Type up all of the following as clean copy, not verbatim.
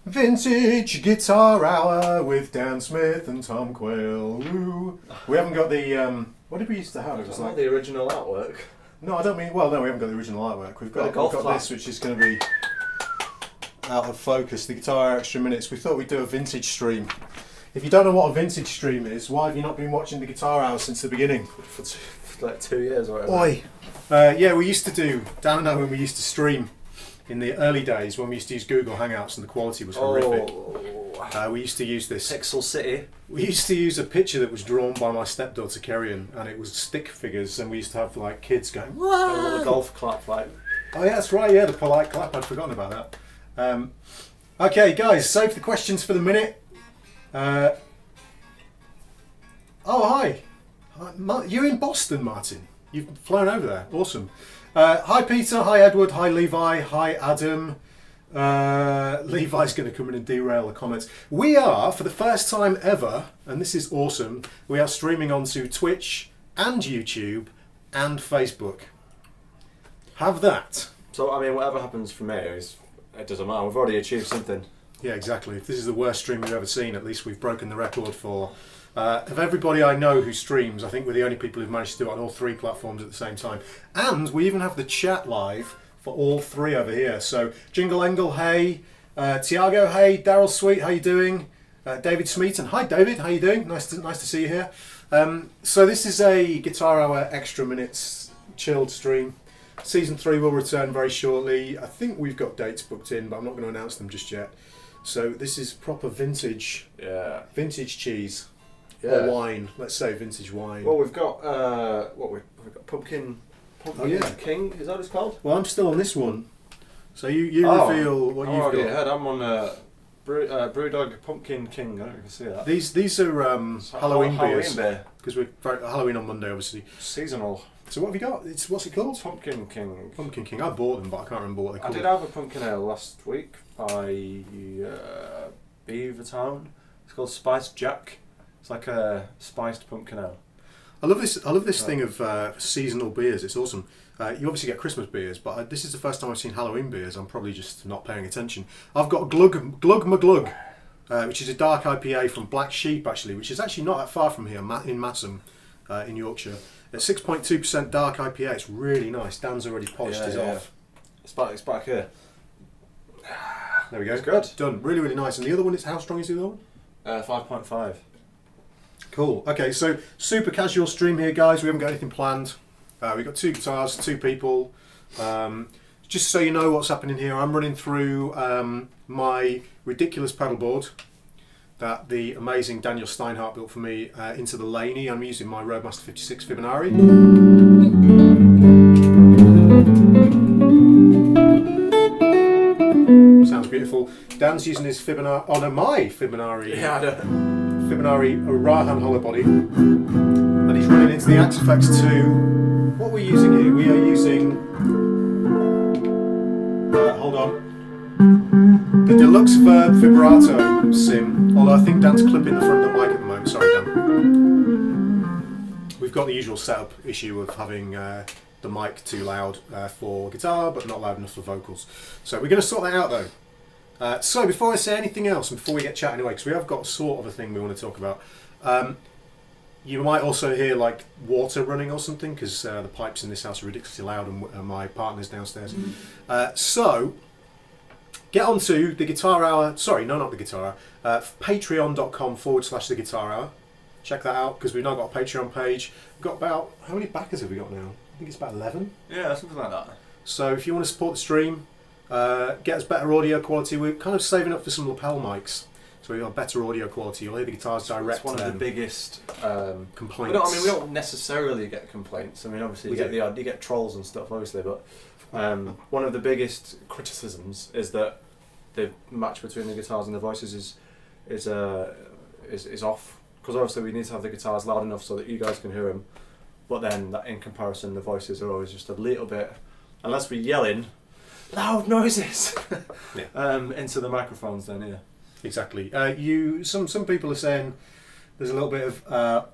Vintage Guitar Hour with Dan Smith and Tom Quayle. Woo. We haven't got the what did we used to have? It was like the original artwork. No, I don't mean. Well, no, we haven't got the original artwork. We've got this, which is going to be out of focus. The Guitar Extra Minutes. We thought we'd do a vintage stream. If you don't know what a vintage stream is, why have you not been watching the Guitar Hour since the beginning? For like 2 years or whatever. Oi! Yeah, we used to do. Dan and I, when we used to stream in the early days, when we used to use Google Hangouts and the quality was horrific. We used to use this. Pixel City. We used to use a picture that was drawn by my stepdaughter Kerrion, and it was stick figures, and we used to have like kids going, "Whoa!" The golf clap, like. Oh yeah, that's right. Yeah, the polite clap. I'd forgotten about that. Okay, guys, save the questions for the minute. Oh hi, you're in Boston, Martin. You've flown over there. Awesome. Hi Peter. Hi Edward. Hi Levi. Hi Adam. Levi's going to come in and derail the comments. We are, for the first time ever, and this is awesome, we are streaming onto Twitch and YouTube and Facebook. Have that. So, I mean, whatever happens from here, it doesn't matter. We've already achieved something. Yeah, exactly. If this is the worst stream we've ever seen, at least we've broken the record for... of everybody I know who streams, I think we're the only people who've managed to do it on all three platforms at the same time. And we even have the chat live for all three over here. So Jingle Engel, hey. Tiago, hey. Daryl Sweet, how you doing? David Smeaton, hi David, how you doing? Nice to see you here. So this is a Guitar Hour Extra Minutes chilled stream. Season 3 will return very shortly. I think we've got dates booked in, but I'm not going to announce them just yet. So this is proper vintage, vintage cheese or wine. Let's say vintage wine. Well, we've got we've got pumpkin king. Is that what it's called? Well, I'm still on this one. So you reveal what you've got. Ahead. I'm on Brewdog Pumpkin King. I don't know if you can see that. These are Halloween beers. Beer. Because we're Halloween on Monday, obviously. Seasonal. So what have you got? What's it called? Pumpkin King. Pumpkin King. I bought them, but I can't remember what they're called. I did have a pumpkin ale last week by Beavertown. It's called Spiced Jack. It's like a spiced pumpkin ale. I love this thing of seasonal beers. It's awesome. You obviously get Christmas beers, but this is the first time I've seen Halloween beers. I'm probably just not paying attention. I've got Glug McGlug, which is a dark IPA from Black Sheep, actually, which is actually not that far from here, in Massam, in Yorkshire. At 6.2% dark IPA, it's really nice. Dan's already polished his off. It's back here. There we go. It's good. Done. Really, really nice. And the other one is, how strong is the other one? 5.5. Cool. Okay, so super casual stream here, guys. We haven't got anything planned. We've got 2 guitars, 2 people. Just so you know what's happening here, I'm running through my ridiculous pedal board that the amazing Daniel Steinhardt built for me into the Laney. I'm using my Roadmaster 56 Fibonacci. Sounds beautiful. Dan's using his Fibonacci, my Fibonacci. Yeah, Fibonacci Rahan hollow body. And he's running into the Axe-Fx 2. What are we using here? We are using, hold on, the Deluxe Verb Vibrato Sim, although I think Dan's clipping the front of the mic at the moment. Sorry, Dan. We've got the usual setup issue of having the mic too loud for guitar, but not loud enough for vocals. So we're going to sort that out though. So before I say anything else, and before we get chatting away, because we have got sort of a thing we want to talk about, you might also hear like water running or something, because the pipes in this house are ridiculously loud, and my partner's downstairs. So get onto the Guitar Hour, sorry, no, not the Guitar Hour, patreon.com/the Guitar Hour. Check that out, because we've now got a Patreon page. We've got about, how many backers have we got now? I think it's about 11. Yeah, something like that. So if you want to support the stream, get us better audio quality. We're kind of saving up for some lapel mics, so we got better audio quality. You'll hear the guitars direct. It's one of the biggest complaints. We don't necessarily get complaints. I mean, obviously you get trolls and stuff, obviously, but one of the biggest criticisms is that the match between the guitars and the voices is off, because obviously we need to have the guitars loud enough so that you guys can hear them. But then, in comparison, the voices are always just a little bit, unless we're yelling loud noises into the microphones. Then, yeah, exactly. Some people are saying there's a little bit of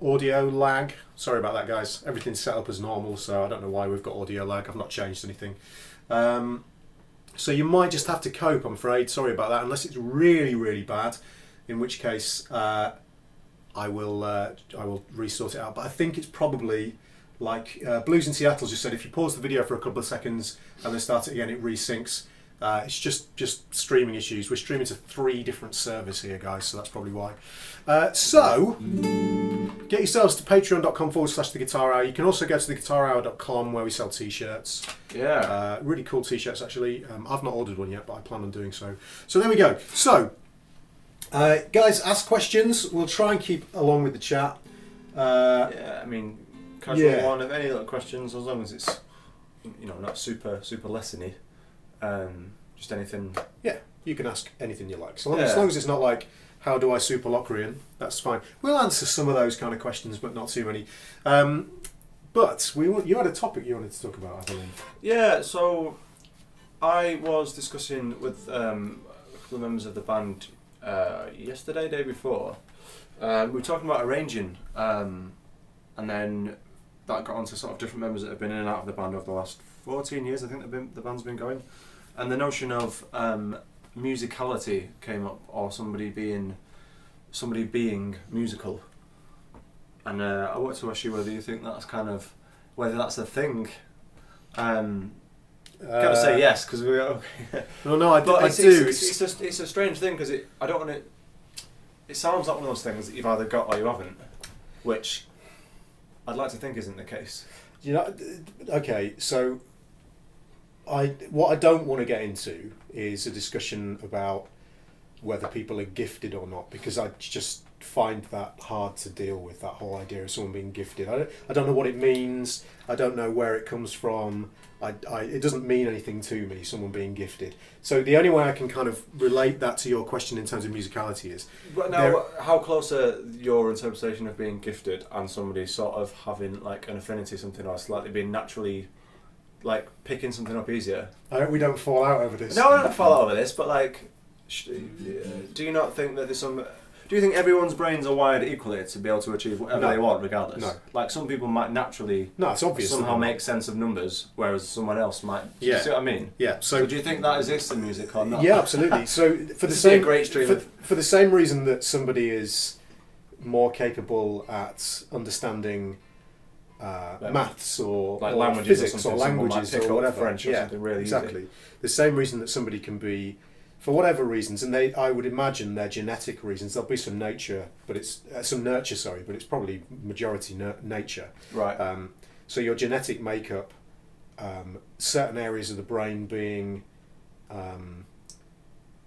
audio lag. Sorry about that, guys. Everything's set up as normal, so I don't know why we've got audio lag. I've not changed anything. So you might just have to cope, I'm afraid. Sorry about that, unless it's really, really bad, in which case I will resort it out. But I think it's probably like Blues in Seattle just said, if you pause the video for a couple of seconds and then start it again, it resyncs. It's just streaming issues. We're streaming to 3 different servers here, guys, so that's probably why. So, get yourselves to patreon.com/The Guitar Hour. You can also go to theguitarhour.com where we sell t-shirts. Yeah. Really cool t-shirts, actually. I've not ordered one yet, but I plan on doing so. So there we go. So, guys, ask questions. We'll try and keep along with the chat. Yeah, I mean, casual one. If any little questions, as long as it's, you know, not super lessony. Just anything. Yeah, you can ask anything you like. So as long as it's not like, how do I super Locrian? That's fine. We'll answer some of those kind of questions, but not too many. But you had a topic you wanted to talk about, I believe. Yeah, so I was discussing with a couple of members of the band yesterday, day before. We were talking about arranging, and then that got onto sort of different members that have been in and out of the band over the last 14 years. I think the band's been going. And the notion of musicality came up, or somebody being musical. And I want to ask you whether you think that's whether that's a thing. Gotta say yes, because we are. No, I do. It's a strange thing because I don't want it. It sounds like one of those things that you've either got or you haven't, which I'd like to think isn't the case. You know, okay, so what I don't want to get into is a discussion about whether people are gifted or not, because I just find that hard to deal with, that whole idea of someone being gifted. I don't know what it means. I don't know where it comes from. It doesn't mean anything to me, someone being gifted. So the only way I can kind of relate that to your question in terms of musicality is... But now, how close are your interpretation of being gifted and somebody sort of having like an affinity, something, or slightly being naturally like picking something up easier? I hope we don't fall out over this. No, I don't fall out over this, but like, do you not think that there's some... Do you think everyone's brains are wired equally to be able to achieve whatever they want, regardless? No. Like, some people might naturally it's obvious somehow make sense of numbers, whereas someone else might. Do you see what I mean? Yeah. So do you think that exists in music or not? Yeah, absolutely. So for the same reason that somebody is more capable at understanding maths or languages physics or languages or whatever, French or something really exactly. Easy. The same reason that somebody can be, for whatever reasons, and I would imagine they're genetic reasons. There'll be some nurture, but it's probably majority nature. Right. So your genetic makeup, certain areas of the brain being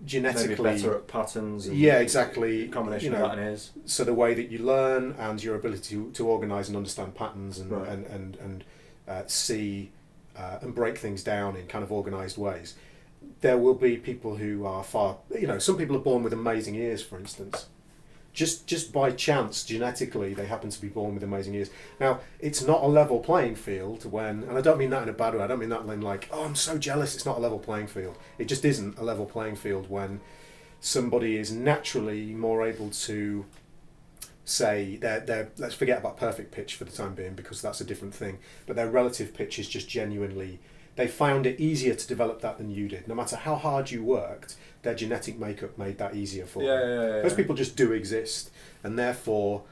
genetically maybe better at patterns. And exactly. Combination of that and ears. So the way that you learn and your ability to organise and understand patterns and right. and see and break things down in kind of organised ways. There will be people who are some people are born with amazing ears, for instance. Just by chance, genetically, they happen to be born with amazing ears. Now, it's not a level playing field and I don't mean that in a bad way, I don't mean that in like, oh, I'm so jealous, it's not a level playing field. It just isn't a level playing field when somebody is naturally more able to say, let's forget about perfect pitch for the time being, because that's a different thing, but their relative pitch is just genuinely... They found it easier to develop that than you did. No matter how hard you worked, their genetic makeup made that easier for them. Yeah. Those people just do exist, and therefore,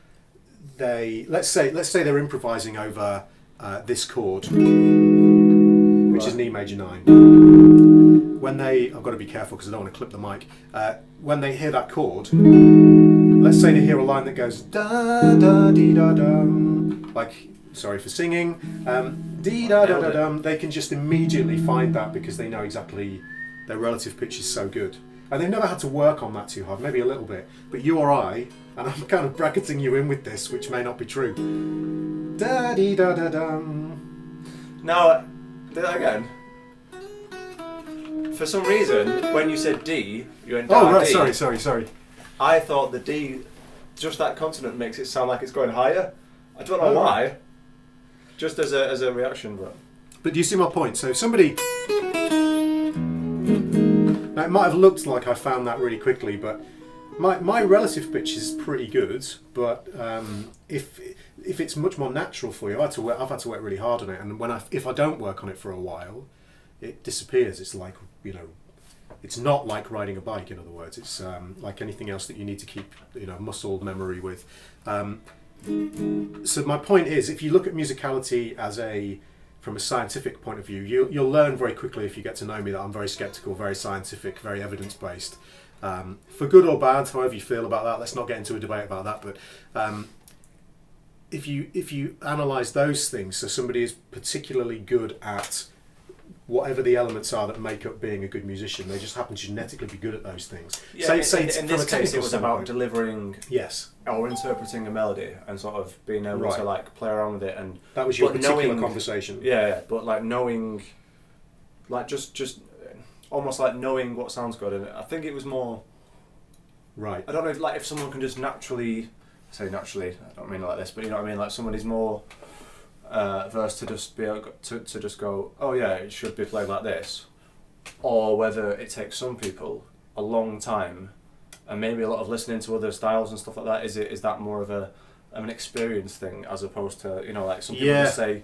let's say they're improvising over this chord, which is an E major 9. When I've got to be careful because I don't want to clip the mic. When they hear that chord, let's say they hear a line that goes da da dee da dum, like. Sorry for singing. Dee da da da dum. They can just immediately find that because they know exactly their relative pitch is so good, and they've never had to work on that too hard. Maybe a little bit, but you or I, and I'm kind of bracketing you in with this, which may not be true. Da dee da da dum. Now, do that again. For some reason, when you said D, you went down. Oh right, D. sorry. I thought the D, just that consonant makes it sound like it's going higher. I don't know why. Right. Just as a reaction, but do you see my point? So somebody, now it might have looked like I found that really quickly, but my relative pitch is pretty good. But if it's much more natural for you, I've had to work really hard on it, and if I don't work on it for a while, it disappears. It's like it's not like riding a bike. In other words, it's like anything else that you need to keep muscle memory with. So my point is, if you look at musicality from a scientific point of view, you'll learn very quickly, if you get to know me, that I'm very sceptical, very scientific, very evidence-based. For good or bad, however you feel about that, let's not get into a debate about that, but if you analyse those things, so somebody is particularly good at whatever the elements are that make up being a good musician, they just happen to genetically be good at those things. Yeah, in this case, it was about delivering, yes, or interpreting a melody and sort of being able to like play around with it, and that was your particular conversation. Yeah, but like knowing, like just almost like knowing what sounds good, and I think it was more. Right. I don't know if someone can just naturally, I don't mean it like this, but you know what I mean, like someone is more versed to just be able to just go, oh yeah, it should be played like this, or whether it takes some people a long time and maybe a lot of listening to other styles and stuff like that. Is that more of an experience thing as opposed to like some people just say,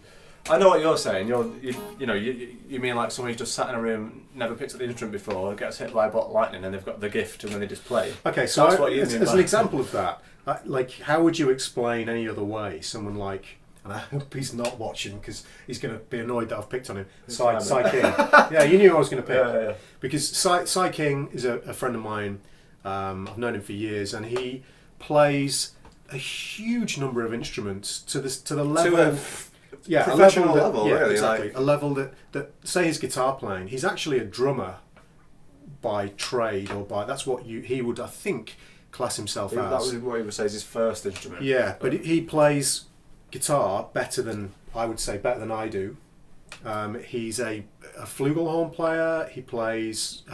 I know what you're saying. You mean like someone who's just sat in a room, never picked up the instrument before, gets hit by a bolt of lightning, and they've got the gift, and then they just play. Okay, so that's what you mean. As an example of that, like how would you explain any other way someone like? And I hope he's not watching because he's going to be annoyed that I've picked on him. Cy King. Yeah, you knew I was going to pick. Yeah. Because Cy King is a friend of mine. I've known him for years, and he plays a huge number of instruments to the level. Professional level, yeah, really. Exactly. Like. A level that, say his guitar playing, he's actually a drummer by trade, or that's what he would, I think, class himself as. That was what he would say is his first instrument. Yeah, but he plays guitar better than I do. He's a flugelhorn player. He plays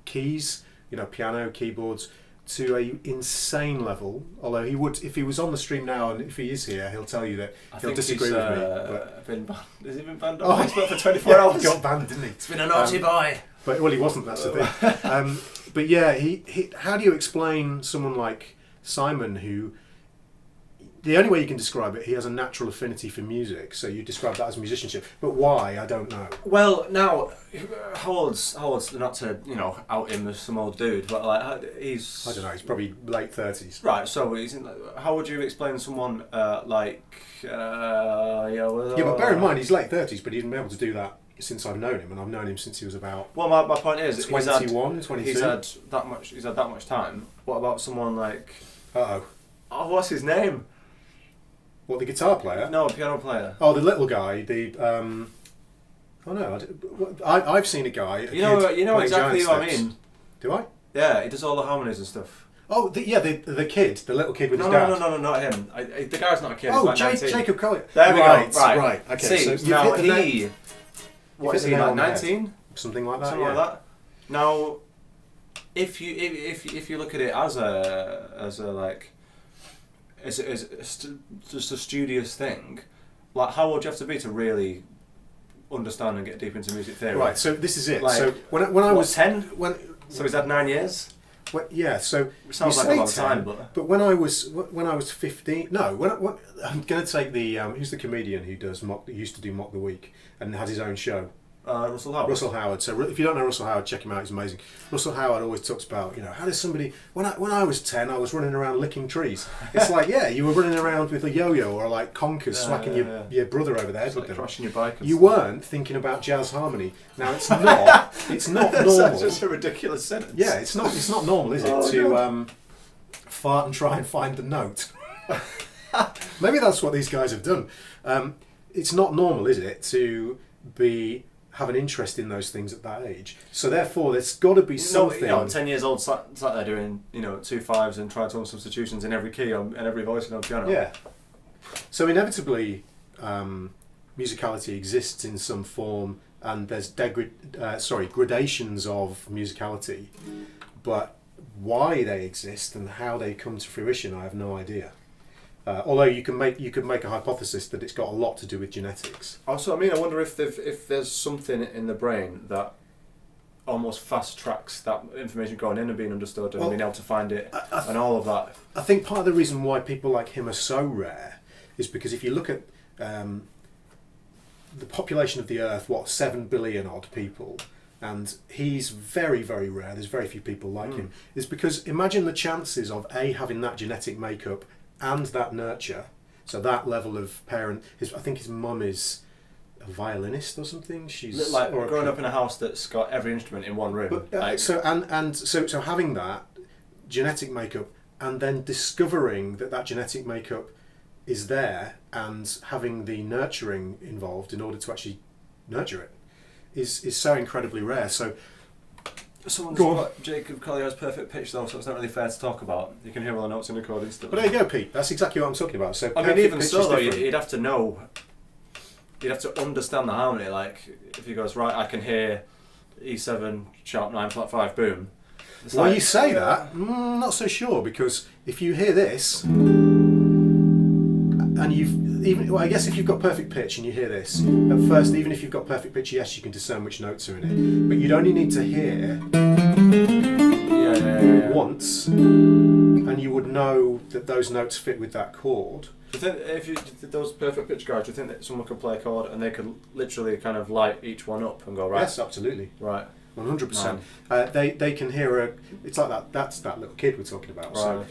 keys, piano, keyboards, to a insane level. Although he would, if he was on the stream now, and if he is here, he'll tell you that he'll disagree with me. Has he been banned on Facebook for 24 hours? He got banned, didn't he? It's been a naughty boy. But he wasn't. That's the thing. But yeah, he. How do you explain someone like Simon who? The only way you can describe it, he has a natural affinity for music, so you describe that as musicianship. But why, I don't know. Well, now, how old's not to, out him as some old dude, but like, he's... I don't know, he's probably late 30s. Right, so how would you explain someone like... yeah, but bear in mind, he's late 30s, but he's been able to do that since I've known him, and I've known him since he was about... Well, my point is... 21, 22? He's had that much time. What about someone like... Uh-oh. Oh, what's his name? What, the guitar player? No, a piano player. Oh, the little guy. Oh no, I've seen a guy. You know exactly what I mean. Do I? Yeah, he does all the harmonies and stuff. Oh, the kid, the little kid with his dad. No, not him. The guy's not a kid. Oh, he's like 19. Jacob Collier. There we go. Right. Okay. See, so now what is he like? 19? Something like that. Something like that. Now, if you look at it as just a studious thing, like how old do you have to be to really understand and get deep into music theory? Right, so this is it. Like, so when I was 10, so he's had 9 years. Yeah, so it sounds like a long time, but when I was 15, no, when I'm going to take the who's the comedian who used to do Mock the Week and had his own show. Russell Howard. Russell Howard. So if you don't know Russell Howard, check him out. He's amazing. Russell Howard always talks about, how does somebody... When I was 10, I was running around licking trees. It's like, yeah, you were running around with a yo-yo or like conkers, smacking your brother over the head with them. Crashing your bike. You weren't thinking about jazz harmony. Now it's not. It's not normal. That's just a ridiculous sentence. Yeah, it's not. It's not normal, is it, to fart and try and find the note? Maybe that's what these guys have done. It's not normal, is it, to have an interest in those things at that age. So therefore, there's got to be something. 10 years old, sat there doing 2/5s and tritone substitutions in every key and every voice on piano. Yeah. So inevitably, musicality exists in some form, and there's gradations of musicality, but why they exist and how they come to fruition, I have no idea. Although you could make a hypothesis that it's got a lot to do with genetics. Also, I wonder if there's something in the brain that almost fast tracks that information going in and being understood and being able to find it and all of that. I think part of the reason why people like him are so rare is because if you look at the population of the Earth, 7 billion odd people, and he's very, very rare, there's very few people like him, is because imagine the chances of having that genetic makeup and that nurture, so that level of parent. I think his mum is a violinist or something. She's like growing up in a house that's got every instrument in one room. But, so having that genetic makeup and then discovering that genetic makeup is there and having the nurturing involved in order to actually nurture it is so incredibly rare. So someone's got Jacob Collier's perfect pitch though, so it's not really fair to talk about. You can hear all the notes in recording stuff. But there you go, Pete. That's exactly what I'm talking about. So I mean, even so though, you'd have to know. You'd have to understand the harmony. Like if he goes right, I can hear E7 sharp 9 flat 5 boom. Well, like, you say that. Not so sure, because if you hear this, and I guess if you've got perfect pitch and you hear this at first, even if you've got perfect pitch, yes, you can discern which notes are in it. But you'd only need to hear once, and you would know that those notes fit with that chord. Do you think if you did those perfect pitch guys, do you think that someone could play a chord and they could literally kind of light each one up and go right? Yes, absolutely. Right. 100%. They can hear it's like that. That's that little kid we're talking about. Right, so,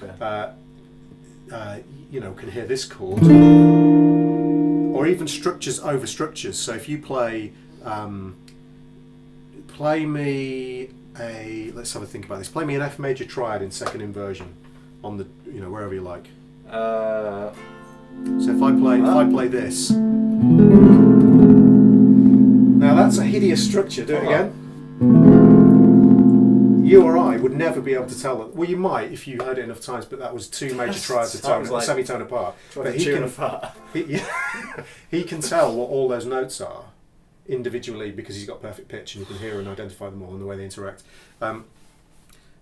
can hear this chord, or even structures over structures. So if you play me a, let's have a think about this. Play me an F major triad in second inversion on the wherever you like. So if I play this, now that's a hideous structure. Do it again. You or I would never be able to tell that. Well, you might if you heard it enough times, but that was two major triads a semitone apart. But he can tell what all those notes are individually because he's got perfect pitch, and you can hear and identify them all in the way they interact.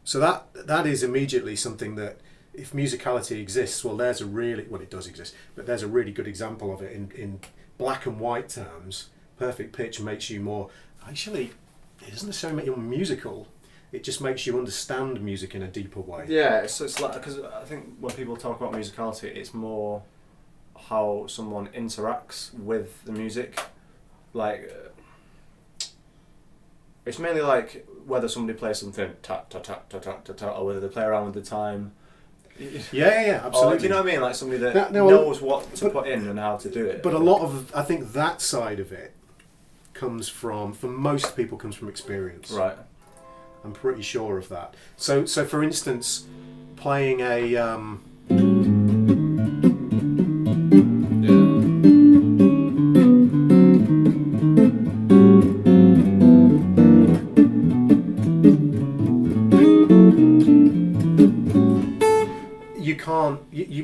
So that is immediately something that, if musicality exists, it does exist, but there's a really good example of it in black and white terms. Perfect pitch makes you more, actually, it doesn't necessarily make you more musical, it just makes you understand music in a deeper way. Yeah, so it's like, because I think when people talk about musicality, it's more how someone interacts with the music. Like, it's mainly like whether somebody plays something ta ta ta ta ta ta ta, or whether they play around with the time. Yeah, absolutely. Or, do you know what I mean? Like somebody that knows what to put in and how to do it. But a lot of, I think that side of it comes from, for most people, comes from experience. Right. I'm pretty sure of that. So for instance, playing a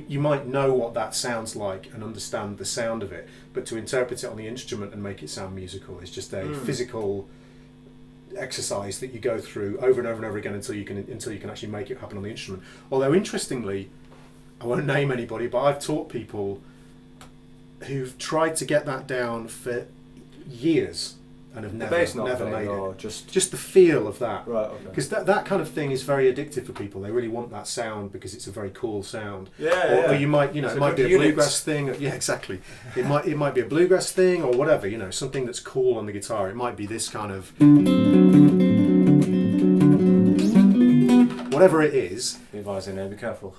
you might know what that sounds like and understand the sound of it, but to interpret it on the instrument and make it sound musical is just a physical exercise that you go through over and over and over again until you can actually make it happen on the instrument. Although interestingly, I won't name anybody, but I've taught people who've tried to get that down for years and have never made it. Just the feel of that, right? Okay. Because that kind of thing is very addictive for people. They really want that sound because it's a very cool sound. Or you might, it might be a bluegrass thing. Yeah, exactly. It might be a bluegrass thing or whatever. Something that's cool on the guitar. It might be this kind of whatever it is. Be advising there. Be careful.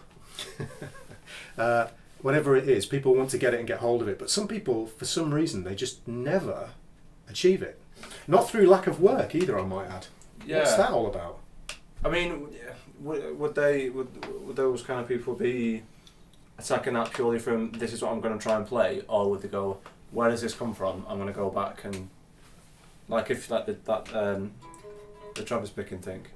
Whatever it is, people want to get it and get hold of it. But some people, for some reason, they just never achieve it. Not through lack of work either, I might add. Yeah. What's that all about? I mean, would those kind of people be attacking that purely from this is what I'm going to try and play, or would they go, where does this come from? I'm going to go back and the Travis picking thing.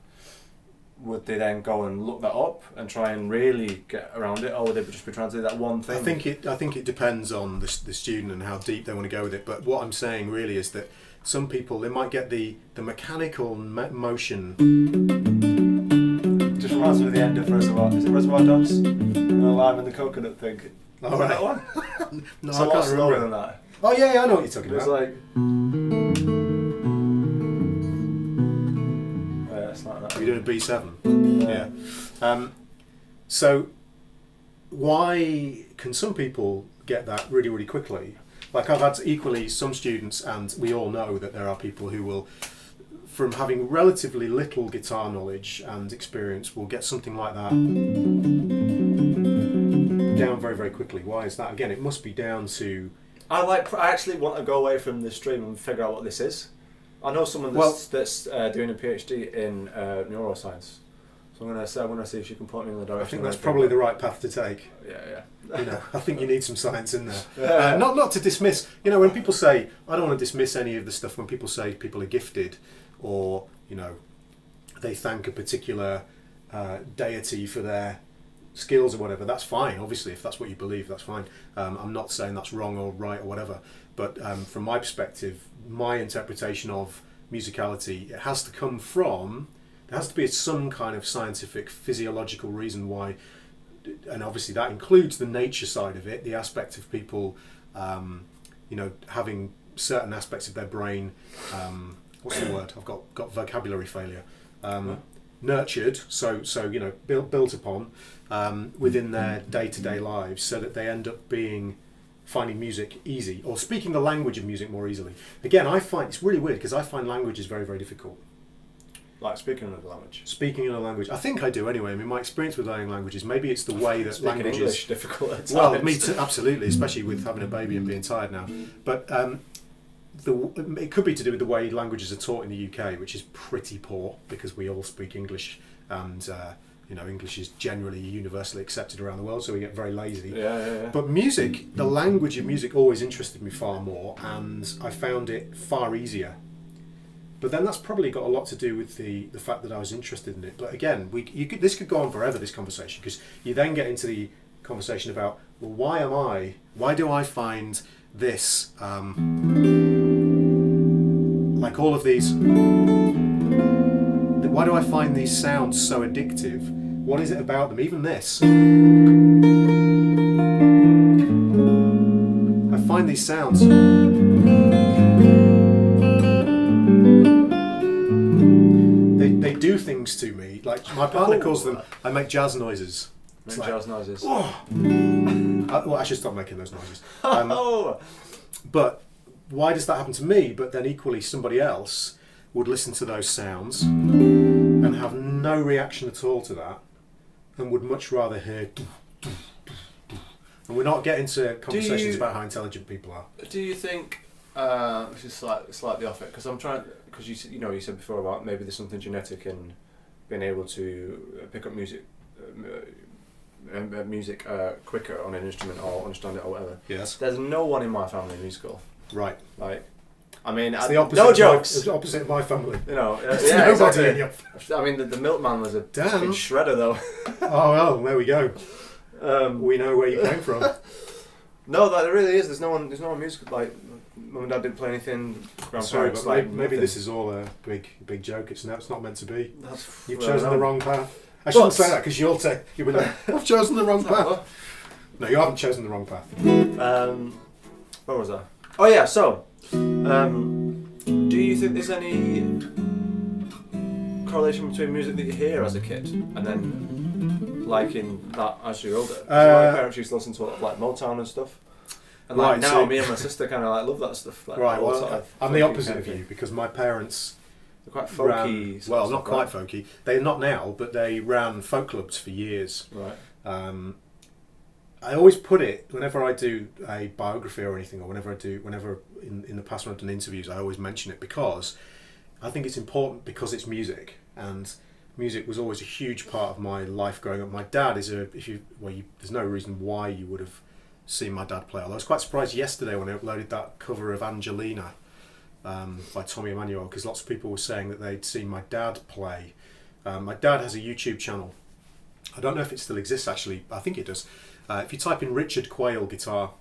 Would they then go and look that up and try and really get around it, or would they just be trying to do that one thing? I think it depends on the student and how deep they want to go with it. But what I'm saying really is that some people, they might get the mechanical motion. Just reminds me of the end of Reservoir. Is it Reservoir Dogs? And the lime and the coconut thing. Oh, right. That one? No, it's a lot slower than that. Oh yeah, I know what you're talking about. It's like. It's like that. You're doing a B7. Yeah. So why can some people get that really, really quickly? Like I've had equally some students, and we all know that there are people who will from having relatively little guitar knowledge and experience will get something like that down very, very quickly. Why is that? Again, it must be down to... I actually want to go away from the stream and figure out what this is. I know someone that's doing a PhD in neuroscience. So I'm gonna see if she can point me in the direction. I think that's probably the right path to take. Yeah. I think you need some science in there. Not to dismiss. When people say, I don't want to dismiss any of the stuff. When people say people are gifted, or they thank a particular deity for their skills or whatever, that's fine. Obviously, if that's what you believe, that's fine. I'm not saying that's wrong or right or whatever. But from my perspective, my interpretation of musicality, it has to come from. There has to be some kind of scientific, physiological reason why, and obviously that includes the nature side of it, the aspect of people, having certain aspects of their brain. What's the word? I've got vocabulary failure. Nurtured, so built upon within their day-to-day lives, so that they end up finding music easy, or speaking the language of music more easily. Again, I find it's really weird because I find language is very, very difficult. Like speaking another language. Speaking another language. I think I do anyway. I mean, my experience with learning languages, maybe it's the way that speaking language English is difficult at times. Well, me too, absolutely, especially with having a baby and being tired now. But it could be to do with the way languages are taught in the UK, which is pretty poor because we all speak English, and English is generally universally accepted around the world, so we get very lazy. Yeah. But music, the language of music, always interested me far more, and I found it far easier. But then that's probably got a lot to do with the fact that I was interested in it. But again, this could go on forever, this conversation, because you then get into the conversation about, well, why do I find this, like all of these, why do I find these sounds so addictive? What is it about them? Even this. I find these sounds... They do things to me. Like my partner calls them, I make jazz noises. Make jazz noises. I should stop making those noises. But why does that happen to me? But then equally somebody else would listen to those sounds and have no reaction at all to that, and would much rather hear... And we're not getting to conversations about how intelligent people are. Do you think... this is slightly off it, because I'm trying... Because you said before about maybe there's something genetic in being able to pick up music quicker on an instrument or understand it or whatever. Yes. There's no one in my family musical. Right. Like, I mean, it's the opposite. No jokes. It's the opposite of my family. There's nobody in your... I mean, the milkman was a fucking shredder though. Oh well, there we go. We know where you came from. No, that really is. There's no one musical. Like, Mum and Dad didn't play anything. Sorry, but maybe this is all a big joke. It's not meant to be. You've chosen the wrong path. I shouldn't say that because you'll be like, I've chosen the wrong path. No, you haven't chosen the wrong path. What was that? Oh yeah. So, do you think there's any correlation between music that you hear as a kid and then liking that as you're older? My parents used to listen to a lot of like Motown and stuff. And like now, me and my sister kind of like love that stuff. Like, right. Well, I'm the opposite of you because my parents. They're quite folky. Well, not quite folky. They're not now, but they ran folk clubs for years. Right. I always put it whenever I do a biography or anything, or whenever in the past when I've done interviews, I always mention it because I think it's important because it's music, and music was always a huge part of my life growing up. My dad is there's no reason why you would have seen my dad play. Although I was quite surprised yesterday when I uploaded that cover of Angelina by Tommy Emmanuel, because lots of people were saying that they'd seen my dad play. My dad has a YouTube channel. I don't know if it still exists actually. I think it does. If you type in Richard Quayle guitar,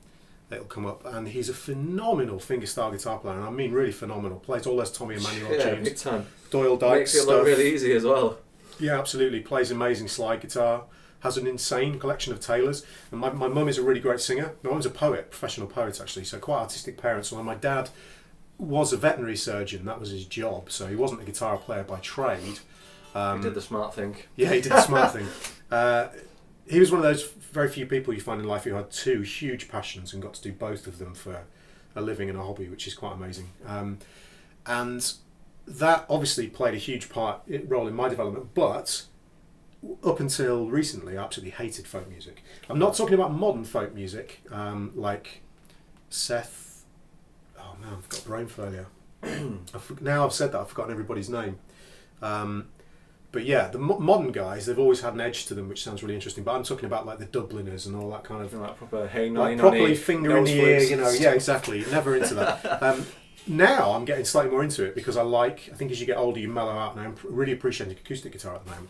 it'll come up, and he's a phenomenal fingerstyle guitar player, and I mean really phenomenal. Plays all those Tommy Emmanuel tunes. Big time. Doyle Dykes Makes it look really easy as well. Yeah, absolutely. Plays amazing slide guitar. Has an insane collection of Taylors. And my mum is a really great singer. My mum's a poet, professional poet actually, so quite artistic parents. And my dad was a veterinary surgeon, that was his job, so he wasn't a guitar player by trade. He did the smart thing. Yeah, he did the smart thing. He was one of those very few people you find in life who had two huge passions and got to do both of them for a living and a hobby, which is quite amazing. And that obviously played a huge role in my development, but up until recently I absolutely hated folk music. I'm not talking about modern folk music, like Seth, oh man, I've got brain failure. Now I've said that, I've forgotten everybody's name. But yeah, the modern guys, they've always had an edge to them, which sounds really interesting. But I'm talking about like the Dubliners and all that kind of, like proper hey like properly finger in the ear, you know. Yeah, exactly. Never into that. Now I'm getting slightly more into it because I think as you get older you mellow out, and I'm really appreciating acoustic guitar at the moment.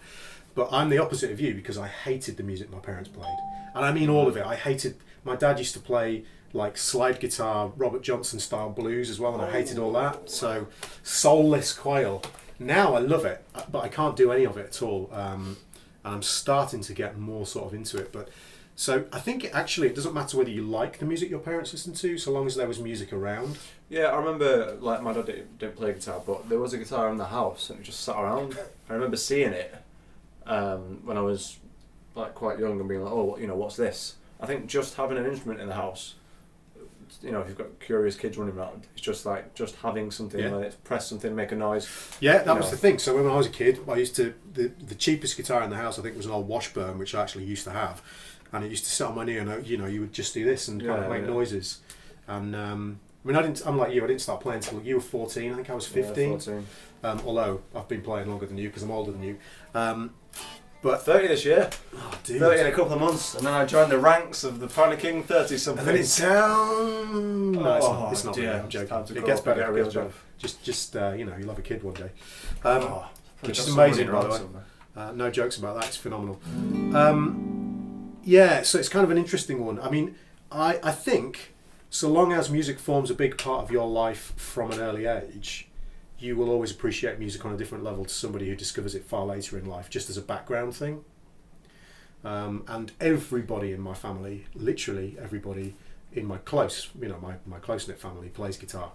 But I'm the opposite of you because I hated the music my parents played, and I mean all of it. I hated. My dad used to play like slide guitar, Robert Johnson style blues as well, and I hated all that. So soulless quail. Now I love it, but I can't do any of it at all. And I'm starting to get more sort of into it. But so I think it doesn't matter whether you like the music your parents listened to, so long as there was music around. Yeah, I remember like my dad didn't play guitar, but there was a guitar in the house and it just sat around. I remember seeing it when I was like quite young and being like, oh, you know, what's this? I think just having an instrument in the house, you know, if you've got curious kids running around, it's just like just having something, like it's press something, make a noise. Yeah, that was the thing. So when I was a kid, I used to the cheapest guitar in the house I think was an old Washburn, which I actually used to have, and it used to sit on my knee, and you know, you would just do this and kind of make noises. And I mean, I'm like you. I didn't start playing until you were 14. I think I was 15. Yeah, 14. Although I've been playing longer than you because I'm older than you. But 30 this year. Oh, dude. 30 in a couple of months, and then I joined the ranks of the panicking 30-somethings. And then it's down. No, it's not. Dear. Really, I'm joking. It gets better. Get a real job. Just you know, you'll have a kid one day. Which is amazing, by the way. No jokes about that. It's phenomenal. Yeah, so it's kind of an interesting one. I mean, I think so long as music forms a big part of your life from an early age, you will always appreciate music on a different level to somebody who discovers it far later in life, just as a background thing. And everybody in my family, literally everybody in my close, you know, my close-knit family plays guitar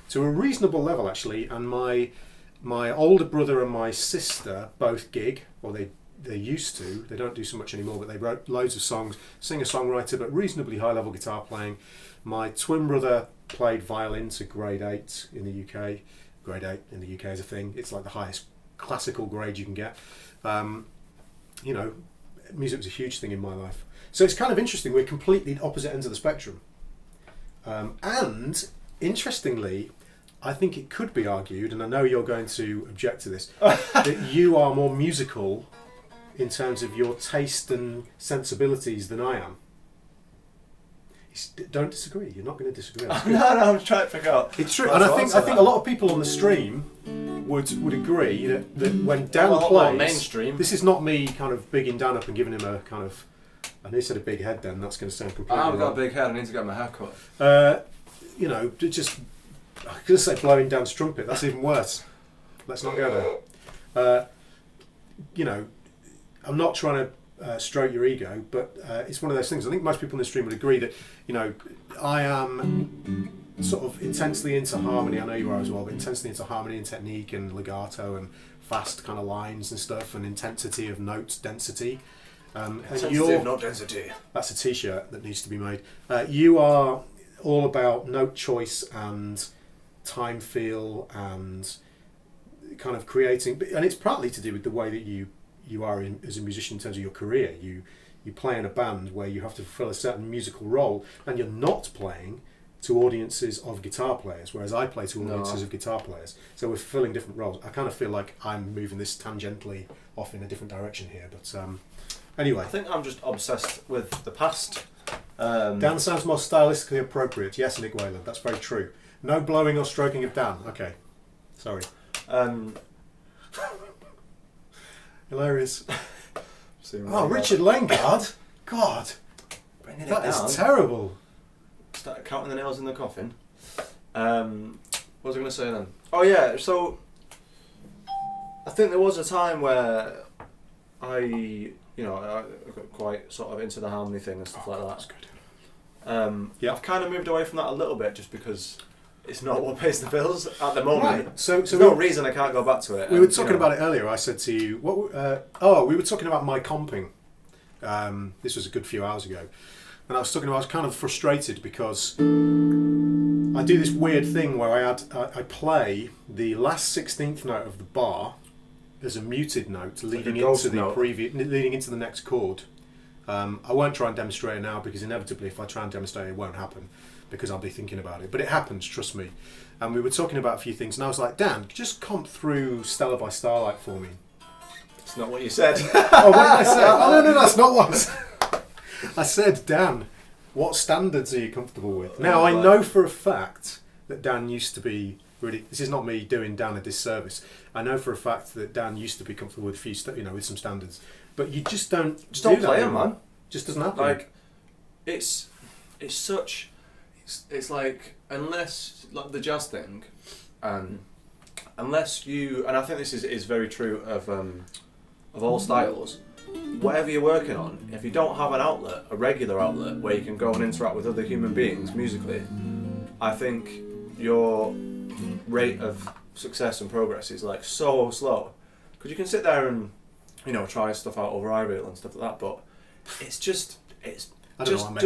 to a reasonable level, actually. And my older brother and my sister both gig, or they used to. They don't do so much anymore, but they wrote loads of songs, singer-songwriter, but reasonably high-level guitar playing. My twin brother played violin to grade 8 in the UK. Grade 8 in the UK is a thing. It's like the highest classical grade you can get. You know, music was a huge thing in my life. So it's kind of interesting. We're completely opposite ends of the spectrum. And interestingly, I think it could be argued, and I know you're going to object to this, that you are more musical in terms of your taste and sensibilities than I am. Don't disagree. You're not going to disagree. No, I'm trying to figure out. It's true, and I think a lot of people on the stream would agree that when Dan plays, mainstream. This is not me kind of bigging Dan up and giving him a kind of. I know you said a big head. Then that's going to sound completely. I've got a big head. I need to get my hair cut. You know, just I was going to say blowing Dan's trumpet. That's even worse. Let's not go there. You know, I'm not trying to. Stroke your ego, but it's one of those things. I think most people in the stream would agree that, you know, I am sort of intensely into harmony. I know you are as well, but intensely into harmony and technique and legato and fast kind of lines and stuff and intensity of notes, density. Intensity of note density. That's a t-shirt that needs to be made. You are all about note choice and time feel and kind of creating, and it's partly to do with the way that you are as a musician in terms of your career. You play in a band where you have to fulfill a certain musical role, and you're not playing to audiences of guitar players, whereas I play to audiences of guitar players. So we're fulfilling different roles. I kind of feel like I'm moving this tangentially off in a different direction here, but anyway. I think I'm just obsessed with the past. Dan sounds more stylistically appropriate. Yes, Nick Wayland, that's very true. No blowing or stroking of Dan. Okay, sorry. Hilarious. Oh, Richard Langard. God, that is terrible. Start counting the nails in the coffin. What was I going to say then? Oh yeah, so I think there was a time where I got quite sort of into the harmony thing and stuff like that. That's good. I've kind of moved away from that a little bit just because it's not what pays the bills at the moment. Right. So there's no reason I can't go back to it. We were talking about it earlier. I said to you, we were talking about my comping. This was a good few hours ago. And I was kind of frustrated because I do this weird thing where I play the last 16th note of the bar as a muted note leading into the next chord. I won't try and demonstrate it now because inevitably if I try and demonstrate it won't happen because I'll be thinking about it. But it happens, trust me. And we were talking about a few things and I was like, Dan, just comp through Stella by Starlight for me. It's not what you said. Oh, what did I say? Oh, no, that's not what I said. I said, Dan, what standards are you comfortable with? Now, I know for a fact that Dan used to be really... This is not me doing Dan a disservice. I know for a fact that Dan used to be comfortable with a few, with some standards. But you just don't... Just don't play them, man. Just doesn't happen. Like, it's such... It's like, unless... Like the jazz thing, unless you... And I think this is very true of all styles. Whatever you're working on, if you don't have an outlet, a regular outlet, where you can go and interact with other human beings musically, I think your rate of success and progress is like so slow. Because you can sit there and, you know, try stuff out over iReal and stuff like that, but it just doesn't.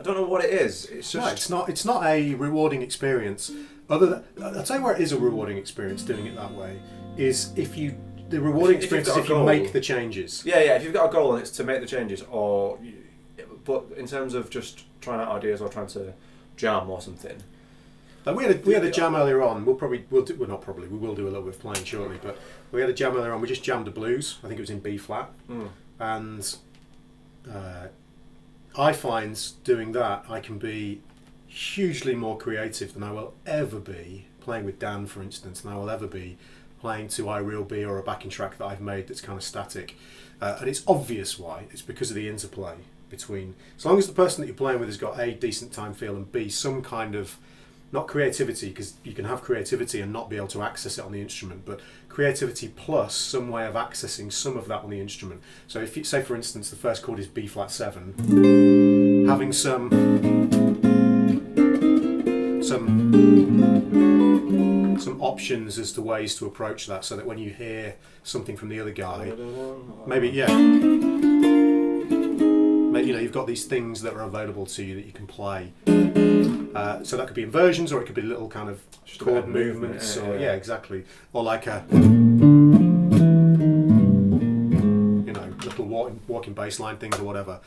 I don't know what it is. It's just it's not a rewarding experience. I'll tell you where it is a rewarding experience doing it that way is if you. The rewarding experience is if you make the changes. Yeah, if you've got a goal and it's to make the changes, but in terms of just trying out ideas or trying to jam or something. Like we had a jam earlier on. We will do a little bit of playing shortly, but we had a jam earlier on. We just jammed a blues. I think it was in B flat, and I find doing that I can be hugely more creative than I will ever be playing with Dan, for instance, than I will ever be playing to iReal B or a backing track that I've made that's kind of static. And it's obvious why. It's because of the interplay between... As long as the person that you're playing with has got A, decent time feel, and B, some kind of... Not creativity, because you can have creativity and not be able to access it on the instrument, but creativity plus some way of accessing some of that on the instrument. So if you say, for instance, the first chord is B flat 7, having some options as to ways to approach that, so that when you hear something from the other guy, maybe you've got these things that are available to you that you can play. So that could be inversions, or it could be little kind of chord movements, or exactly, or like a little walking bass line things or whatever.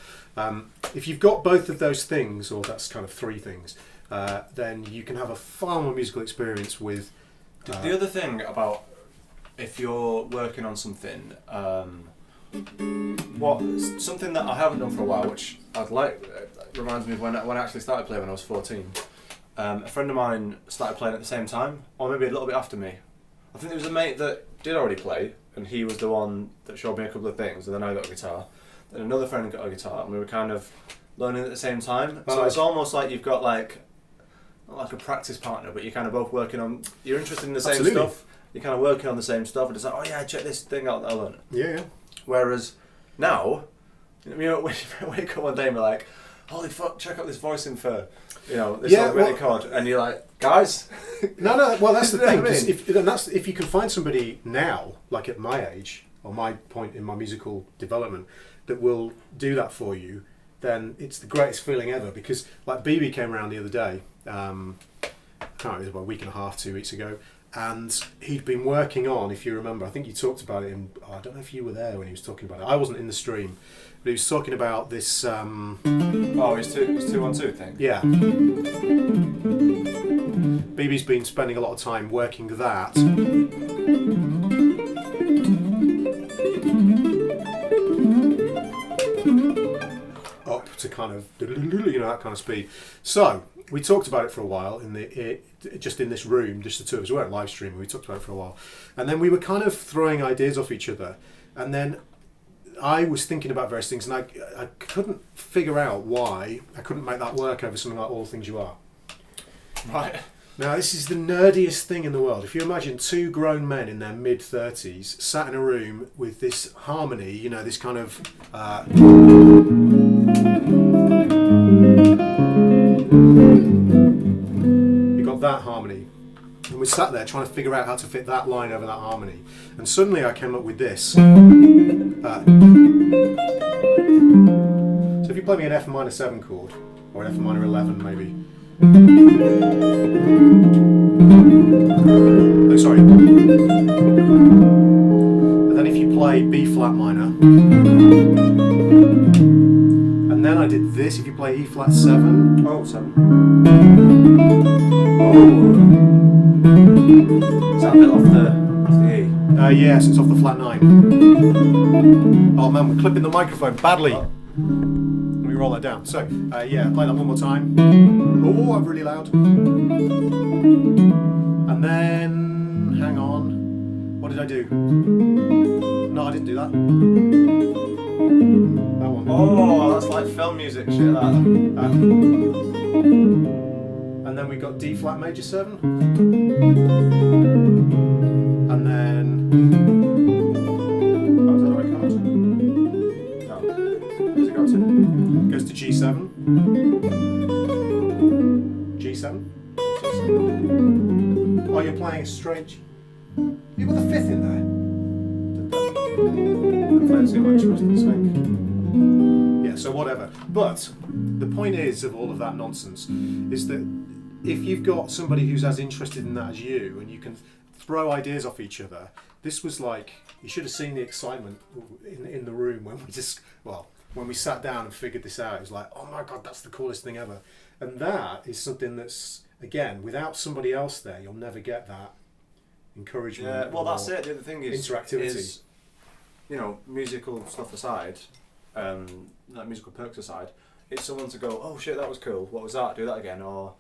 If you've got both of those things, or that's kind of three things, then you can have a far more musical experience with. The other thing about if you're working on something, something that I haven't done for a while, which I'd like, reminds me of when I actually started playing when I was 14. A friend of mine started playing at the same time, or maybe a little bit after me. I think there was a mate that did already play, and he was the one that showed me a couple of things, and then I got a guitar. Then another friend got a guitar, and we were kind of learning at the same time. So it's almost like you've got not like a practice partner, but you're kind of both working on, you're interested in the same stuff, you're kind of working on the same stuff, and it's like, oh yeah, check this thing out that I learned. Yeah. Whereas now, when you wake up one day and we're like, holy fuck, check out this voicing for, this really chord, and you're like, guys. No, well that's the thing, because if you can find somebody now, like at my age, or my point in my musical development, that will do that for you, then it's the greatest feeling ever. Because like BB came around the other day, it was about a week and a half, 2 weeks ago, and he'd been working on, if you remember, I think you talked about it I don't know if you were there when he was talking about it, I wasn't in the stream, but he was talking about this... his 2-1-2 thing? Yeah. BB's been spending a lot of time working that. Up to kind of, that kind of speed. So, we talked about it for a while just in this room, just the two of us. We weren't live streaming, we talked about it for a while. And then we were kind of throwing ideas off each other. And then I was thinking about various things, and I couldn't figure out why I couldn't make that work over something like All the Things You Are. Right. Now, this is the nerdiest thing in the world. If you imagine two grown men in their mid-30s sat in a room with this harmony, this kind of... you got that harmony. And we sat there trying to figure out how to fit that line over that harmony. And suddenly I came up with this. So if you play me an F minor 7 chord, or F minor 11 maybe. Oh, sorry. And then if you play B flat minor, and then I did this. If you play E flat 7, Oh, 7. Oh. Is that a bit off the E? yes, it's off the flat 9. Oh man, we're clipping the microphone badly. Oh. Let me roll that down. So, yeah, play that one more time. Oh, I'm really loud. And then, hang on. What did I do? No, I didn't do that. That one. Oh, that's like film music shit, that. And then we got D flat major 7. And then. Oh, is that the right chord? No. Where's it go to? It goes to G7. G7. Oh, you're playing a strange. You got the 5th in there. I'm playing too much, wasn't it? Swing. Yeah, so whatever. But the point is of all of that nonsense is that if you've got somebody who's as interested in that as you, and you can throw ideas off each other, this was like, you should have seen the excitement in the room when we just, well, when we sat down and figured this out. It was like, oh my god, that's the coolest thing ever. And that is something that's, again, without somebody else there, you'll never get that encouragement. Yeah, well, that's it. The other thing is interactivity. Is, you know, musical stuff aside, like musical perks aside, it's someone to go, oh shit, that was cool. What was that? Do that again, or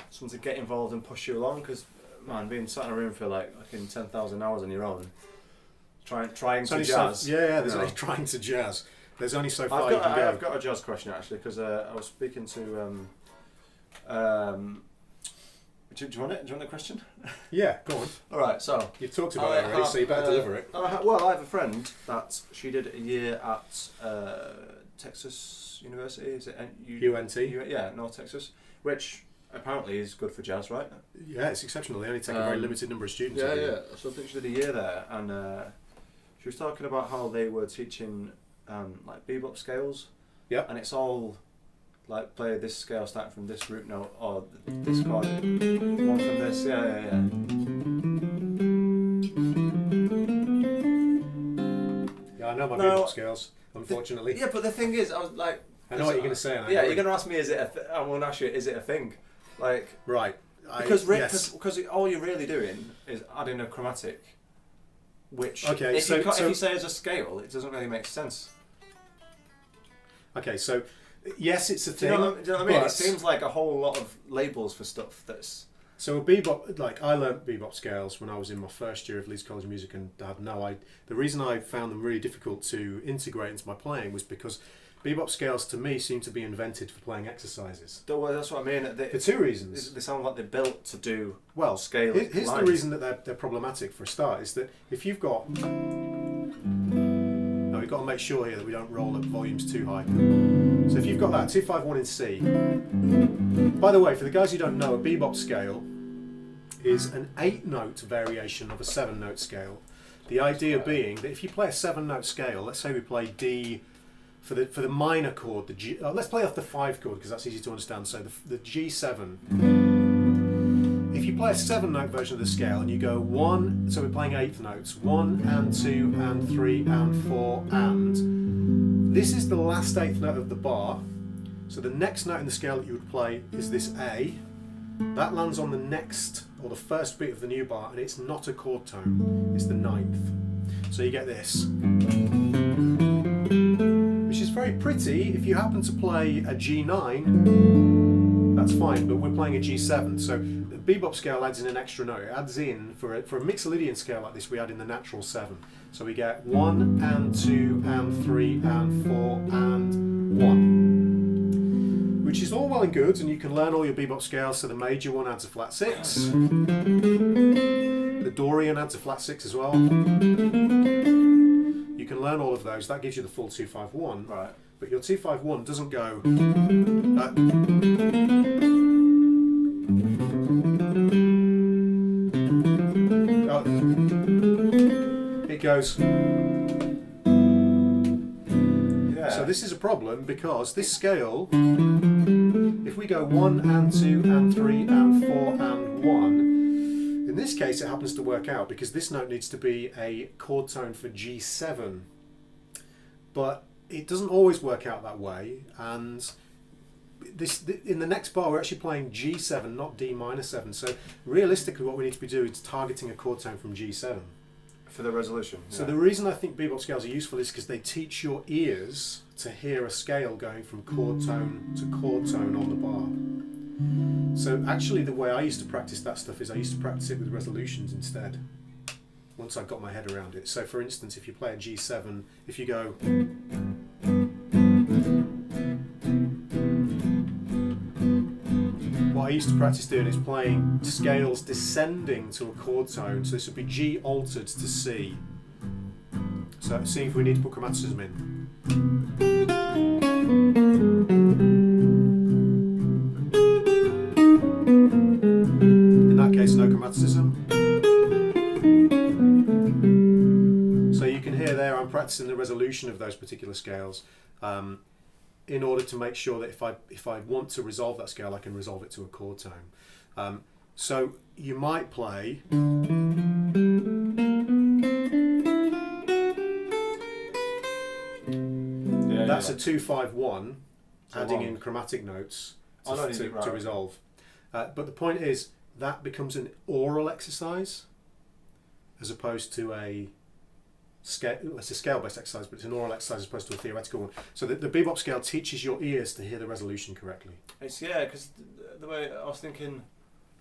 someone to get involved and push you along. Because man, being sat in a room for like 10,000 hours on your own, trying to jazz. There's only trying to jazz. There's only so far you can go. I've got a jazz question actually, because I was speaking to. Do you want it? Do you want the question? Yeah, go on. All right, so you've talked about it already, so you better deliver it. Well, I have a friend that she did a year at Texas University. Is it UNT? Yeah, North Texas, which apparently is good for jazz, right? Yeah, it's exceptional. They only take a very limited number of students. Yeah. So I think she did a year there, and she was talking about how they were teaching like bebop scales. Yeah. And it's all like play this scale starting from this root note or this chord, one from this. Yeah. Yeah, I know my bebop scales, unfortunately. Yeah, but the thing is, I was like, I know what you're going to say. Yeah, you're going to ask me, I won't ask you, is it a thing? Like, right. Because all you're really doing is adding a chromatic, which if you say as a scale, it doesn't really make sense. Okay, so yes, it's a thing. Do you know what I mean? It seems like a whole lot of labels for stuff that's. So a bebop, like I learnt bebop scales when I was in my first year of Leeds College of Music, and the reason I found them really difficult to integrate into my playing was because bebop scales to me seem to be invented for playing exercises. Well, that's what I mean. For two reasons. They sound like they're built to do scale. Here's lines. the reason that they're problematic for a start, is that if you've got... No, we've got to make sure here that we don't roll at volumes too high. So if you've got that 2-5-1 in C... By the way, for the guys who don't know, a bebop scale is an 8-note variation of a 7-note scale. The idea being that if you play a 7-note scale, let's say we play D for the minor chord, the G. Let's play off the 5 chord because that's easy to understand. So the G7. If you play a 7-note version of the scale and you go 1, so we're playing 8th notes, 1 and 2 and 3 and 4 and. This is the last 8th note of the bar. So the next note in the scale that you would play is this A. That lands on the next, or the first beat of the new bar, and it's not a chord tone, it's the 9th. So you get this. Which is very pretty. If you happen to play a G9, that's fine, but we're playing a G7. So the bebop scale adds in an extra note. It adds in, for a Mixolydian scale like this, we add in the natural 7. So we get 1 and 2 and 3 and 4 and 1. Which is all well and good, and you can learn all your bebop scales. So the major one adds a flat 6. The Dorian adds a flat 6 as well. You can learn all of those. That gives you the full 2-5-1. Right. But your 2-5-1 doesn't go. It goes. Yeah. So this is a problem because this scale if we go 1 and 2 and 3 and 4 and 1, in this case it happens to work out because this note needs to be a chord tone for G7, but it doesn't always work out that way, and in the next bar we're actually playing G7, not D minor 7, so realistically what we need to be doing is targeting a chord tone from G7. For the resolution. So the reason I think bebop scales are useful is because they teach your ears to hear a scale going from chord tone to chord tone on the bar. So actually the way I used to practice that stuff is I used to practice it with resolutions instead, once I got my head around it. So for instance, if you play a G7, if you go... What I used to practice doing is playing scales descending to a chord tone. So this would be G altered to C. So seeing if we need to put chromaticism in. In that case, no chromaticism. So you can hear there I'm practicing the resolution of those particular scales. In order to make sure that if I want to resolve that scale, I can resolve it to a chord tone. So you might play. That's a 2-5-1, adding in chromatic notes to resolve. But the point is that becomes an oral exercise as opposed to a scale. It's a scale-based exercise, but it's an oral exercise as opposed to a theoretical one. So the bebop scale teaches your ears to hear the resolution correctly. It's because the way I was thinking,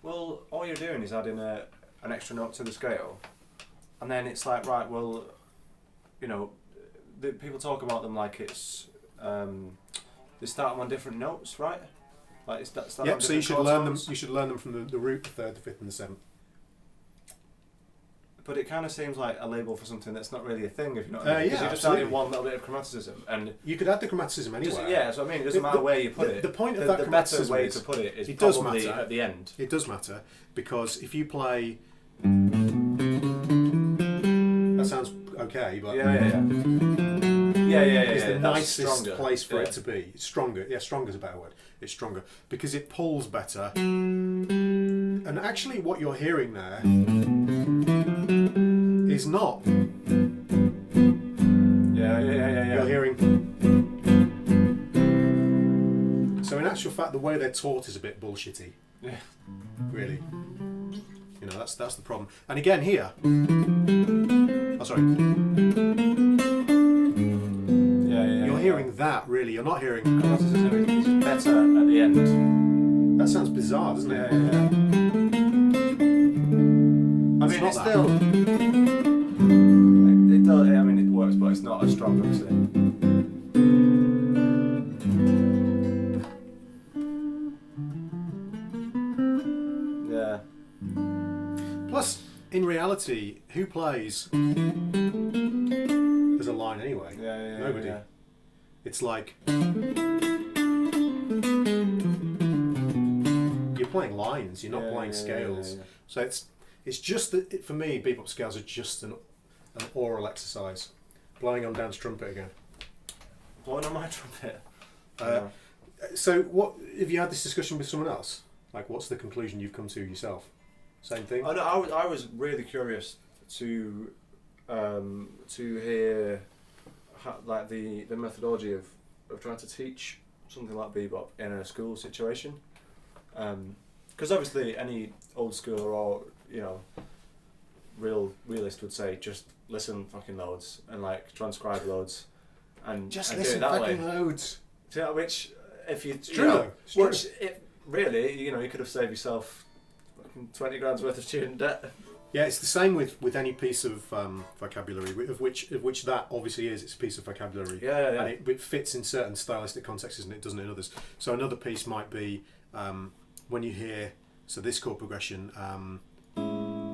well, all you're doing is adding an extra note to the scale, and then it's like, right, well, people talk about them like it's they start them on different notes, right? Like it's yep. So you should learn them. You should learn them from the root, the third, the fifth, and the seventh. But it kind of seems like a label for something that's not really a thing, if you know what I mean. Yeah, because you're just adding one little bit of chromaticism, and you could add the chromaticism anywhere. Yeah, so I mean, it doesn't matter where you put it. The point of that the chromaticism better way is to put it is it probably does matter. at the end. It does matter because if you play, that sounds okay, but yeah. It's the nicest place for it to be. It's stronger. Yeah, stronger is a better word. It's stronger because it pulls better. And actually, what you're hearing there is not. Yeah. You're hearing. So in actual fact, the way they're taught is a bit bullshitty. Yeah. Really. That's the problem. And again here. Oh, sorry. You're hearing that, really. You're not hearing. It's better at the end. That sounds bizarre, doesn't it? Yeah. I mean, it's still. It does. I mean, it works, but it's not as strong, obviously. Yeah. Plus, in reality, who plays? There's a line anyway. Yeah. Nobody. Yeah. It's like you're playing lines. You're not playing scales. Yeah. So it's just that for me, bebop scales are just an oral exercise. Blowing on Dan's trumpet again. Blowing on my trumpet. So what have you had this discussion with someone else? Like, what's the conclusion you've come to yourself? Same thing. I was really curious to hear like the methodology of trying to teach something like bebop in a school situation, because obviously any old schooler or realist would say just listen fucking loads and like transcribe loads and just and listen do it that fucking way. loads. Which if you Which really you could have saved yourself 20 grand's worth of student debt. Yeah, it's the same with any piece of vocabulary, of which that obviously is. It's a piece of vocabulary, Yeah. and it fits in certain stylistic contexts and it doesn't in others. So another piece might be when you hear this chord progression.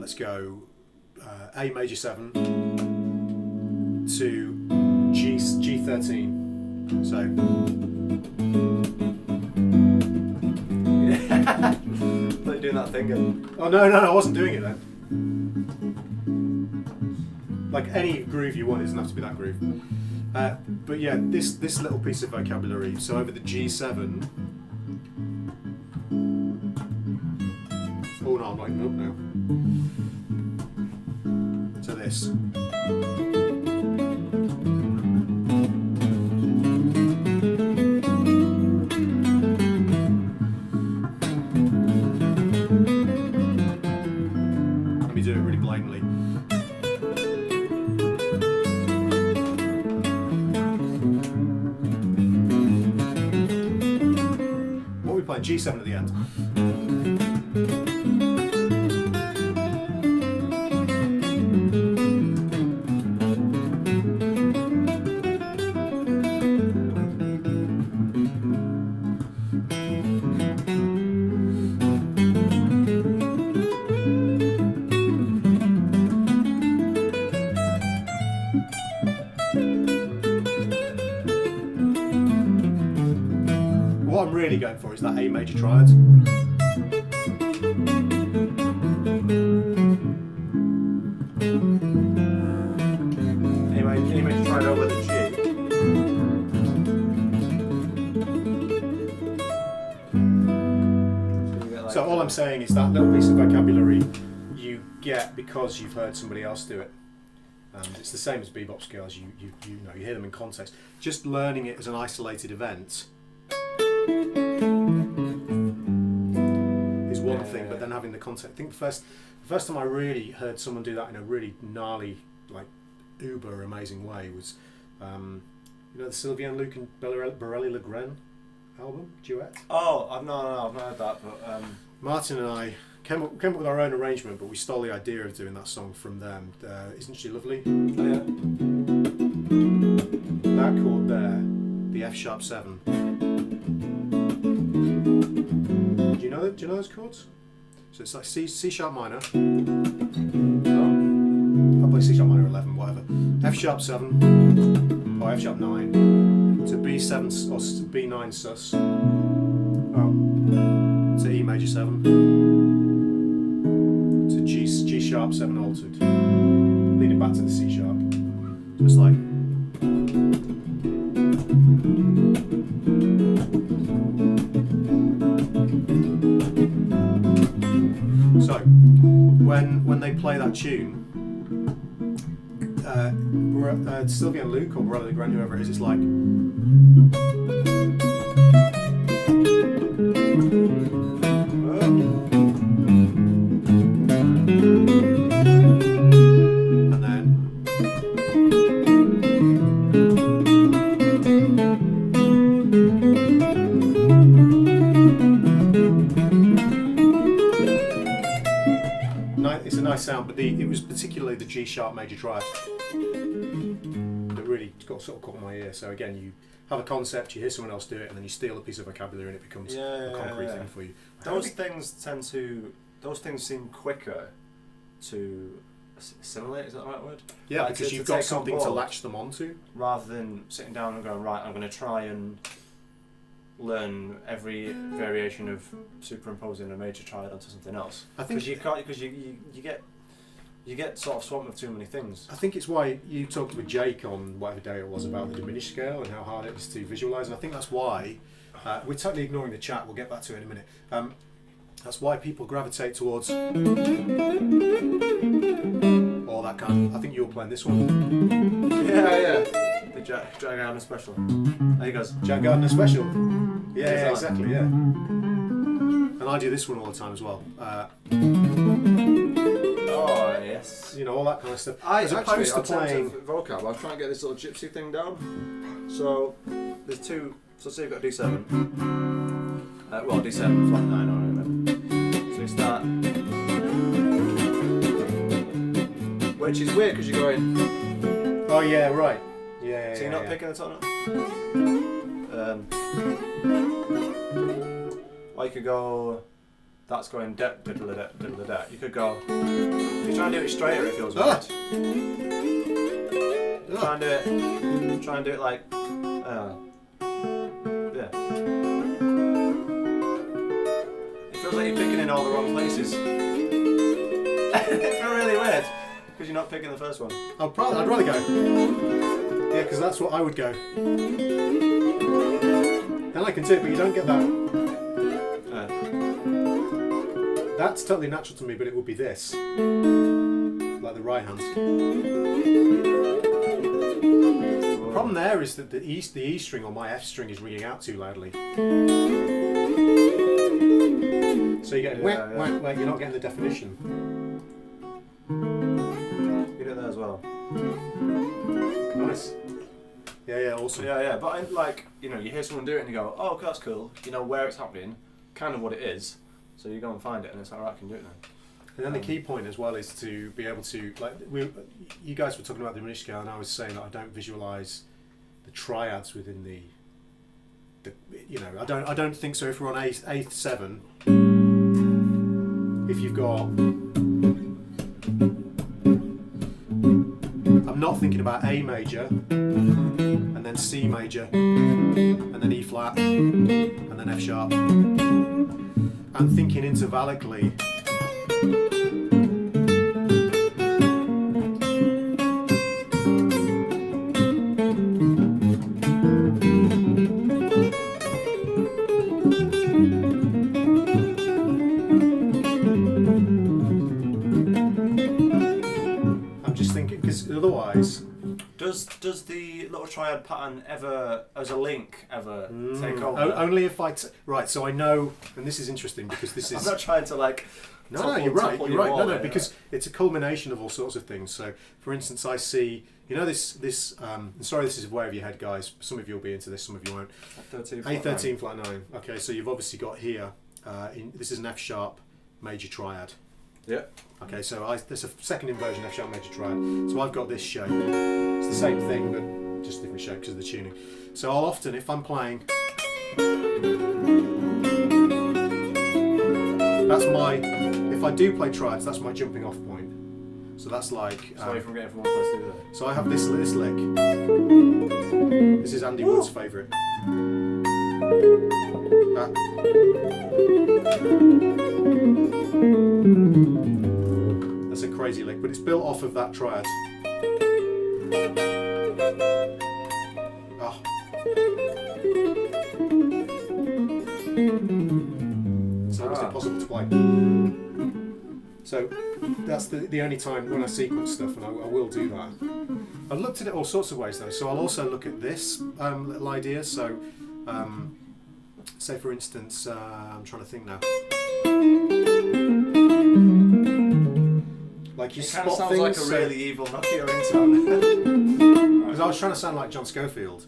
Let's go A major 7 to G13. So. Yeah. I thought you were doing that thing. Oh no, I wasn't doing it then. Like any groove you want, it doesn't have to be that groove. But yeah, this little piece of vocabulary. So over the G7, lighten up now. To this. Let me do it really blatantly. What are we playing? G7 at the end. What I'm really going for is that A major triad. A major triad over the G. So all I'm saying is that little piece of vocabulary you get because you've heard somebody else do it. It's the same as bebop scales. You know, you hear them in context. Just learning it as an isolated event is one thing, but then having the context. I think the first time I really heard someone do that in a really gnarly, like uber amazing way was, you know, the Sylvian Luke and Borelli Legren album duet. Oh, I've not heard that, but Martin and I came up with our own arrangement, but we stole the idea of doing that song from them. Isn't She Lovely? oh yeah. That chord there, the F sharp 7. Do you know those chords? So it's like C sharp minor. I'll play C sharp minor 11, whatever. F sharp 7 or F sharp 9 to B7 or B9 sus. To E major 7 to G sharp 7 altered, leading back to the C sharp. So it's like. So when they play that tune, Sylvia and Luke or Borelli Legren, whoever it is, it's like. And then it's a nice sound, but it was particularly the G sharp major triad that really sort of caught my ear. So again, you have a concept, you hear someone else do it, and then you steal a piece of vocabulary, and it becomes a concrete thing for you. Those things seem quicker to assimilate. Is that the right word? Yeah, like because you've got something to latch them onto, rather than sitting down and going, right, I'm going to try and learn every variation of superimposing a major triad onto something else. I think because you get sort of swamped with too many things. I think it's why you talked with Jake on whatever day it was about the diminished scale and how hard it is to visualise, and I think that's why we're totally ignoring the chat. We'll get back to it in a minute. That's why people gravitate towards all that kind of. I think you were playing this one. Yeah. The Jack Gardner special. There he goes. Jack Gardner special. Yeah, exactly. Yeah. And I do this one all the time as well. Oh yes. You know, all that kind of stuff. As opposed to playing vocab, I was trying to get this little gypsy thing down. So there's two. So say you've got a D7. Well, D7 flat 9 on it. So you start, which is weird because you're going. Oh yeah, right. Yeah. So you're not picking the tone up. Or you could go. That's going diddle da. You could go. If you try and do it straighter, it feels weird. Try and do it like. Yeah. It feels like you're picking in all the wrong places. It feels really weird because you're not picking the first one. I'd rather go. Yeah, because that's what I would go. Then I can do it, but you don't get that. That's totally natural to me, but it would be this, like the right hand. The problem there is that the E string on my F string is ringing out too loudly. So you're getting whack, whack, whack, you're not getting the definition. You get that as well. Nice. Yeah, awesome. Yeah, but like, you know, you hear someone do it and you go, oh, okay, that's cool. You know where it's happening, kind of what it is. So you go and find it, and it's like, right, I can do it now. And then the key point as well is to be able to, like, you guys were talking about the diminished scale, and I was saying that I don't visualise the triads within the you know, I don't think so. If we're on eighth 7, if you've got, I'm not thinking about A major, and then C major, and then E flat, and then F sharp. I'm thinking intervallically. I'm just thinking, because otherwise, does the little triad pattern ever, as a link, ever take over? Only if right. So I know, and this is interesting because this is. I'm not trying to like. No, you're right. You're right. No, because it's a culmination of all sorts of things. So, for instance, I see, you know, this. Sorry, this is way over your head, guys. Some of you will be into this, some of you won't. A13 flat 9. Okay, so you've obviously got here. This is an F sharp major triad. Yeah. Okay, so there's a second inversion F sharp major triad. So I've got this shape. It's the same thing, but just different shape because of the tuning. So I'll often, if I'm playing, that's my. If I do play triads, that's my jumping off point. So that's like. Sorry from getting from one place to the other. So I have this lick. This is Andy Wood's favourite. That's a crazy lick, but it's built off of that triad. Oh. It's almost impossible to play. So that's the only time when I sequence stuff, and I will do that. I've looked at it all sorts of ways though, so I'll also look at this little idea. So say for instance, I'm trying to think now. Like you spot sounds things. Like a really evil Nokia ringtone. Because I was trying to sound like John Schofield.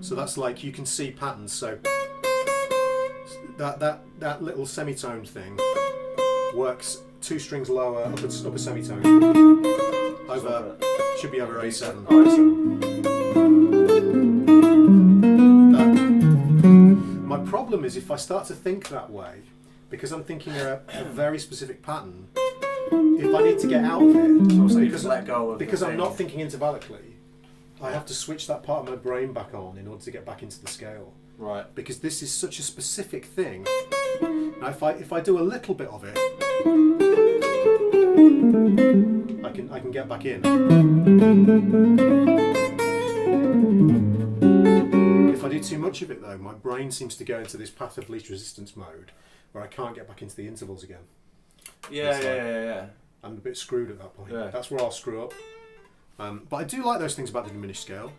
So that's like you can see patterns. So that little semitone thing works 2 strings lower up a semitone. Should be over A7. Oh, A7. My problem is if I start to think that way, because I'm thinking a very specific pattern, if I need to get out of it, so you just let go of because I'm not thinking intervallically, I have to switch that part of my brain back on in order to get back into the scale. Right. Because this is such a specific thing. Now, if I do a little bit of it, I can get back in. If I do too much of it though, my brain seems to go into this path of least resistance mode, where I can't get back into the intervals again. Yeah. I'm a bit screwed at that point. Yeah. That's where I'll screw up. But I do like those things about the diminished scale.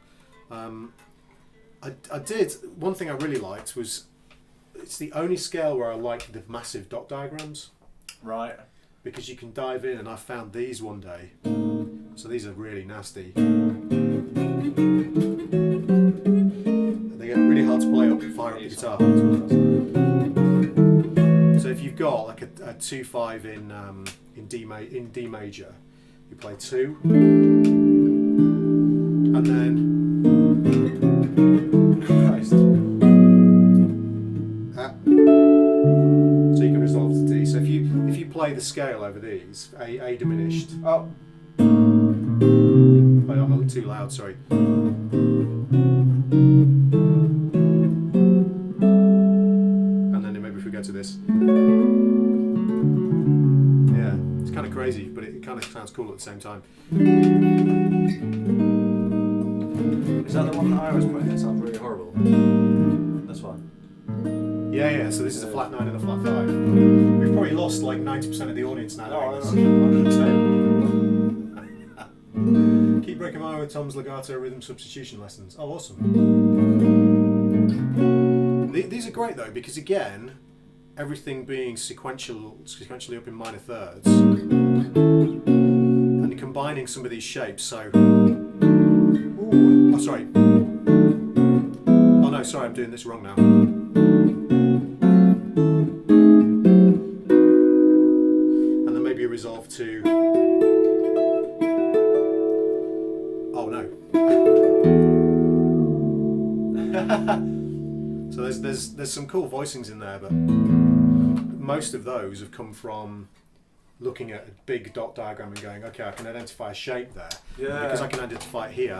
I did. One thing I really liked was it's the only scale where I like the massive dot diagrams. Right. Because you can dive in, and I found these one day. So these are really nasty. They get really hard to play up and fire up the guitar. So if you've got like a 2/5 in D major, you play 2, and then. Christ. So you can resolve to D. So if you play the scale over these, A diminished. Oh, I'm a little too loud. Sorry. And then maybe if we go to this. Yeah, it's kind of crazy, but it kind of sounds cool at the same time. Is that the one that I was playing? That sounds really horrible. This one. Yeah. So this is a flat 9 and a flat 5. We've probably lost like 90% of the audience now. No, doing this. 100%. Keep breaking my eye with Tom's legato rhythm substitution lessons. Oh, awesome. These are great though, because again, everything being sequentially up in minor thirds, and combining some of these shapes. So, ooh, oh sorry. Oh no, sorry, I'm doing this wrong now. And then maybe a resolve to. Oh no. So there's some cool voicings in there, but most of those have come from looking at a big dot diagram and going, okay, I can identify a shape there. Yeah. Because I can identify it here.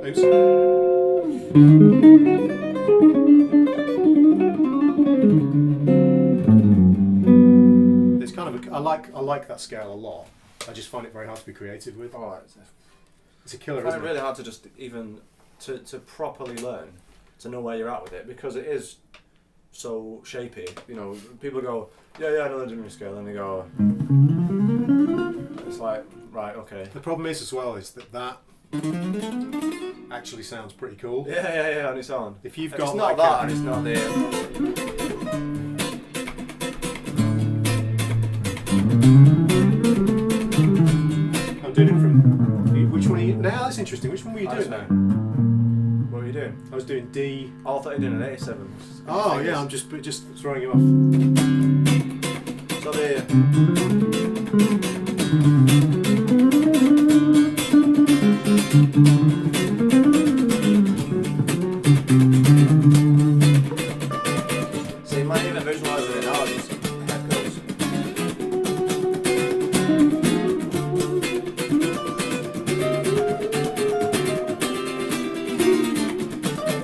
Oops. It's kind of I like that scale a lot. I just find it very hard to be creative with. Oh, It's a killer, it's isn't it? really hard to just even to properly learn, to know where you're at with it, because it is so shapy. You know, people go, yeah, I know the diminished scale, and they go, it's like, right, okay. The problem is as well is that actually sounds pretty cool. Yeah, on its own. If you've If got it's not like that, and it's not the. I'm doing it from. Which one are you? Now that's interesting. Which one were you doing now? What were you doing? I was doing D. Oh, I thought you were doing an 87. Oh yeah, I'm just throwing you off. So the. So you might even visualise it now. These echoes.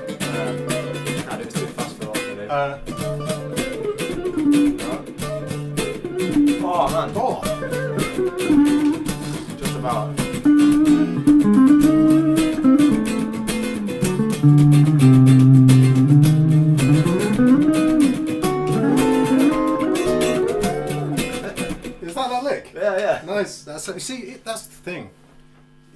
I do it too fast for all today. Oh man. Oh. Just about. Is that lick? Yeah. Nice. That's the thing.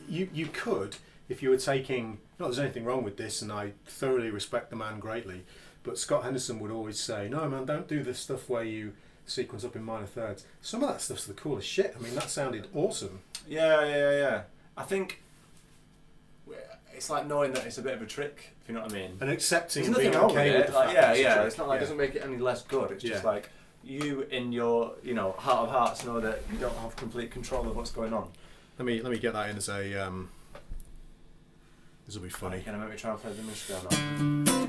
You could, if you were taking. Not there's anything wrong with this, and I thoroughly respect the man greatly. But Scott Henderson would always say, "No, man, don't do this stuff where you sequence up in minor thirds." Some of that stuff's the coolest shit. I mean, that sounded awesome. Yeah. I think it's like knowing that it's a bit of a trick, if you know what I mean. And accepting There's being nothing wrong okay with with it. the Like, fact that yeah. a It's not like it doesn't make it any less good. It's just Yeah. like you, in your heart of hearts, know that you don't have complete control of what's going on. Let me get that in as a. This will be funny. Can I make me try and play the diminished scale now?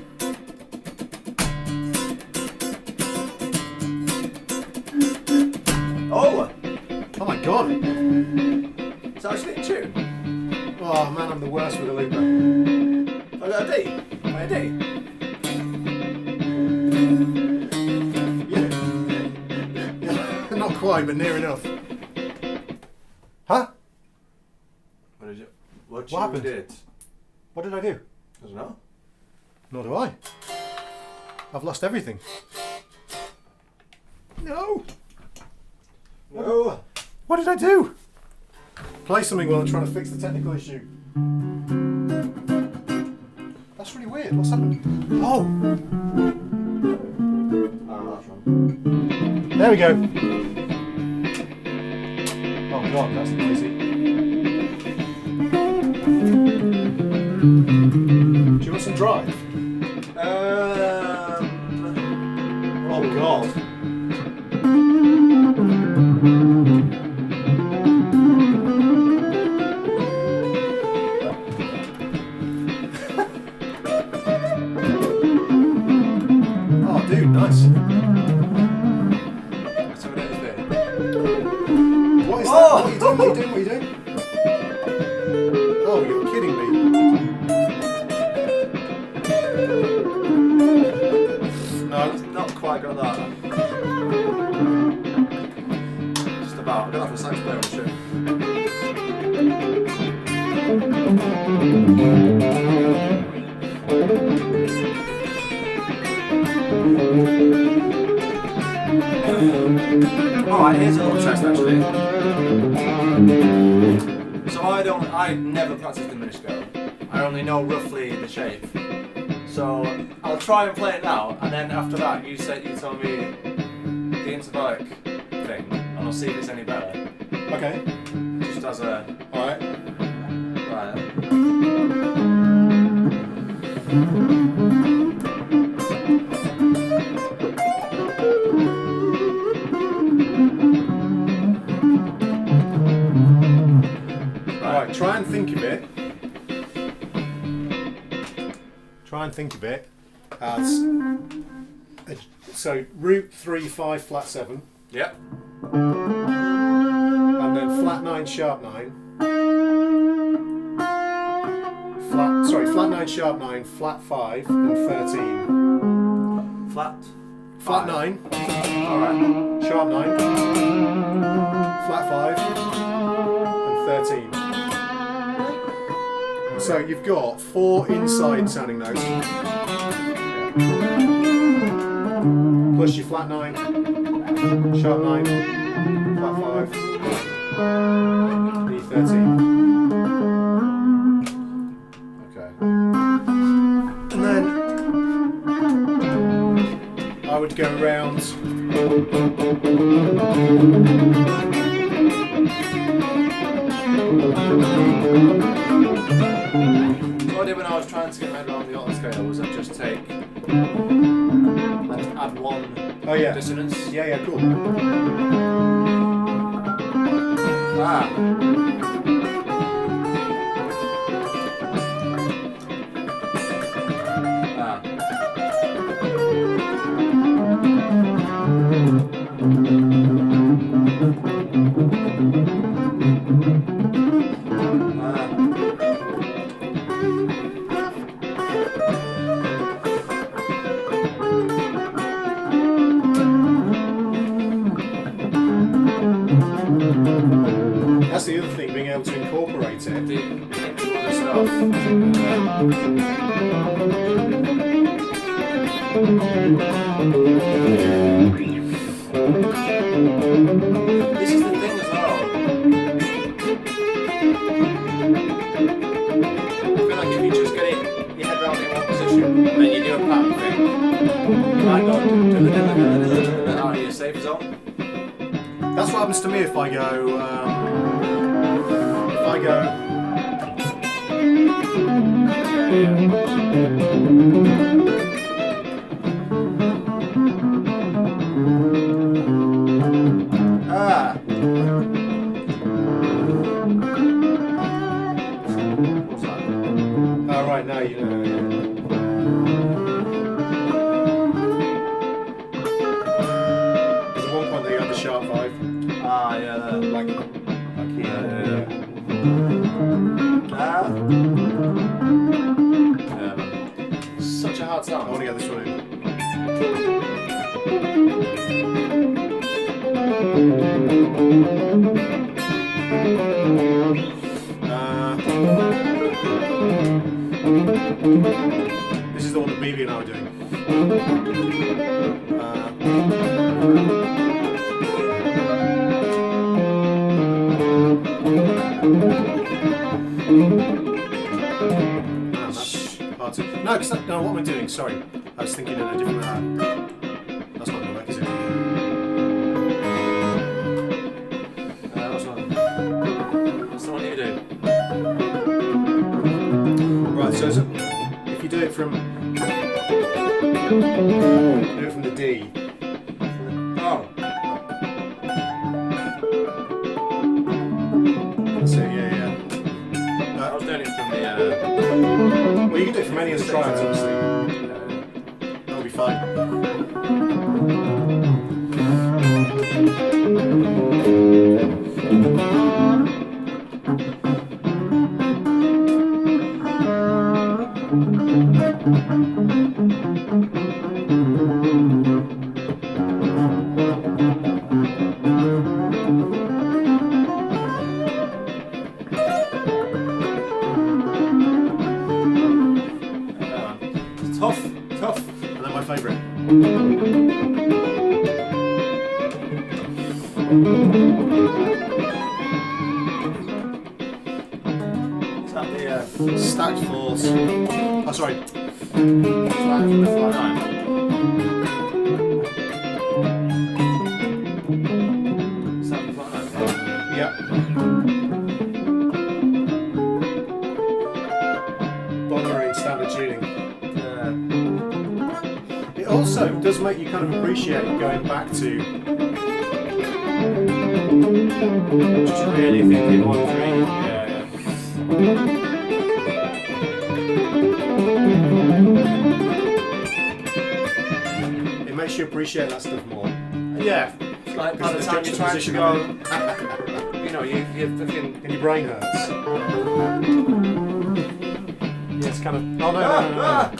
Oh! Oh my god! It's actually in tune. Oh man, I'm the worst with a looper. I got a D. Play a D. Yeah. Not quite, but near enough. Huh? What happened? did? What did I do? I don't know. Nor do I. I've lost everything. No! No. What did I do? Play something while I'm trying to fix the technical issue. That's really weird. What's happened? Oh! That's wrong. There we go. Oh god, that's noisy. Do you want some drive? Oh god. Oh dude, nice. So it is there. What is Oh! that? What are you doing? What are you doing? Oh, you're kidding me. No. It's not quite got that. I never practiced diminished scale. I only know roughly the shape. So I'll try and play it now, and then after that you tell me the intervallic thing, and I'll see if it's any better. Okay. Just as a... Alright. Right. Alright, try and think of it. Try and think of it as so root 3 5 flat 7. Yep. And then flat 9 sharp 9. Flat 9 sharp 9, flat 5 and 13. Flat 9. Alright. Sharp 9. Flat 5 and 13. So you've got 4 inside sounding notes. Plus your flat 9, sharp 9, flat 5, E13. Okay. And then I would go around. What I did when I was trying to get my head around the auto scale was I'd just take and add one dissonance. Yeah, cool. Ah. That's the other thing, being able to incorporate it. The other stuff. This is the thing as well. I feel like if you just get your head around in one position and then you do a pattern thing, you might go out of your safe zone. That's what happens to me if I go. What's that? Oh, right, now you know. There's at one point they have the sharp 5. Like here. Such a hard sound. I want to get this one in. This is the one that Bebop and I were doing. That's hard to. No, no, what am I doing? Sorry, I was thinking in a different way. That's not going to work, is it? What's the one you do? Right, so if you do it from the D. Oh. That's it, yeah. I was doing it from the... Well, you can do it from any of the triads, obviously. That'll be fine. Tough. And then my favourite. Stacked fourths. Oh, sorry. Yeah. Bonner in standard tuning. It also does make you kind of appreciate going back to just really thinking 1-3. It makes you appreciate that stuff more. Yeah. Like by the time you're trying to go, you know, you're fucking... And your brain hurts. Yeah, it's kind of... Oh, no.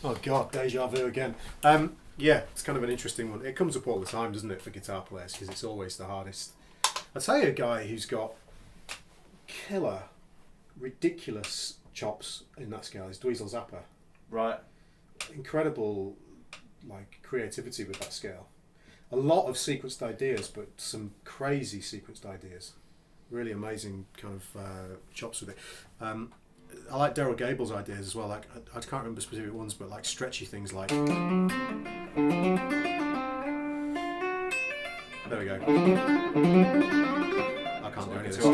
Oh, God, deja vu again. Yeah, it's kind of an interesting one. It comes up all the time, doesn't it, for guitar players, because it's always the hardest. I'll tell you a guy who's got killer, ridiculous chops in that scale is Dweezil Zappa. Right. Incredible, like, creativity with that scale. A lot of sequenced ideas, but some crazy sequenced ideas. Really amazing kind of chops with it. I like Daryl Gable's ideas as well. Like I can't remember specific ones, but like stretchy things like. There we go. I can't do any of this.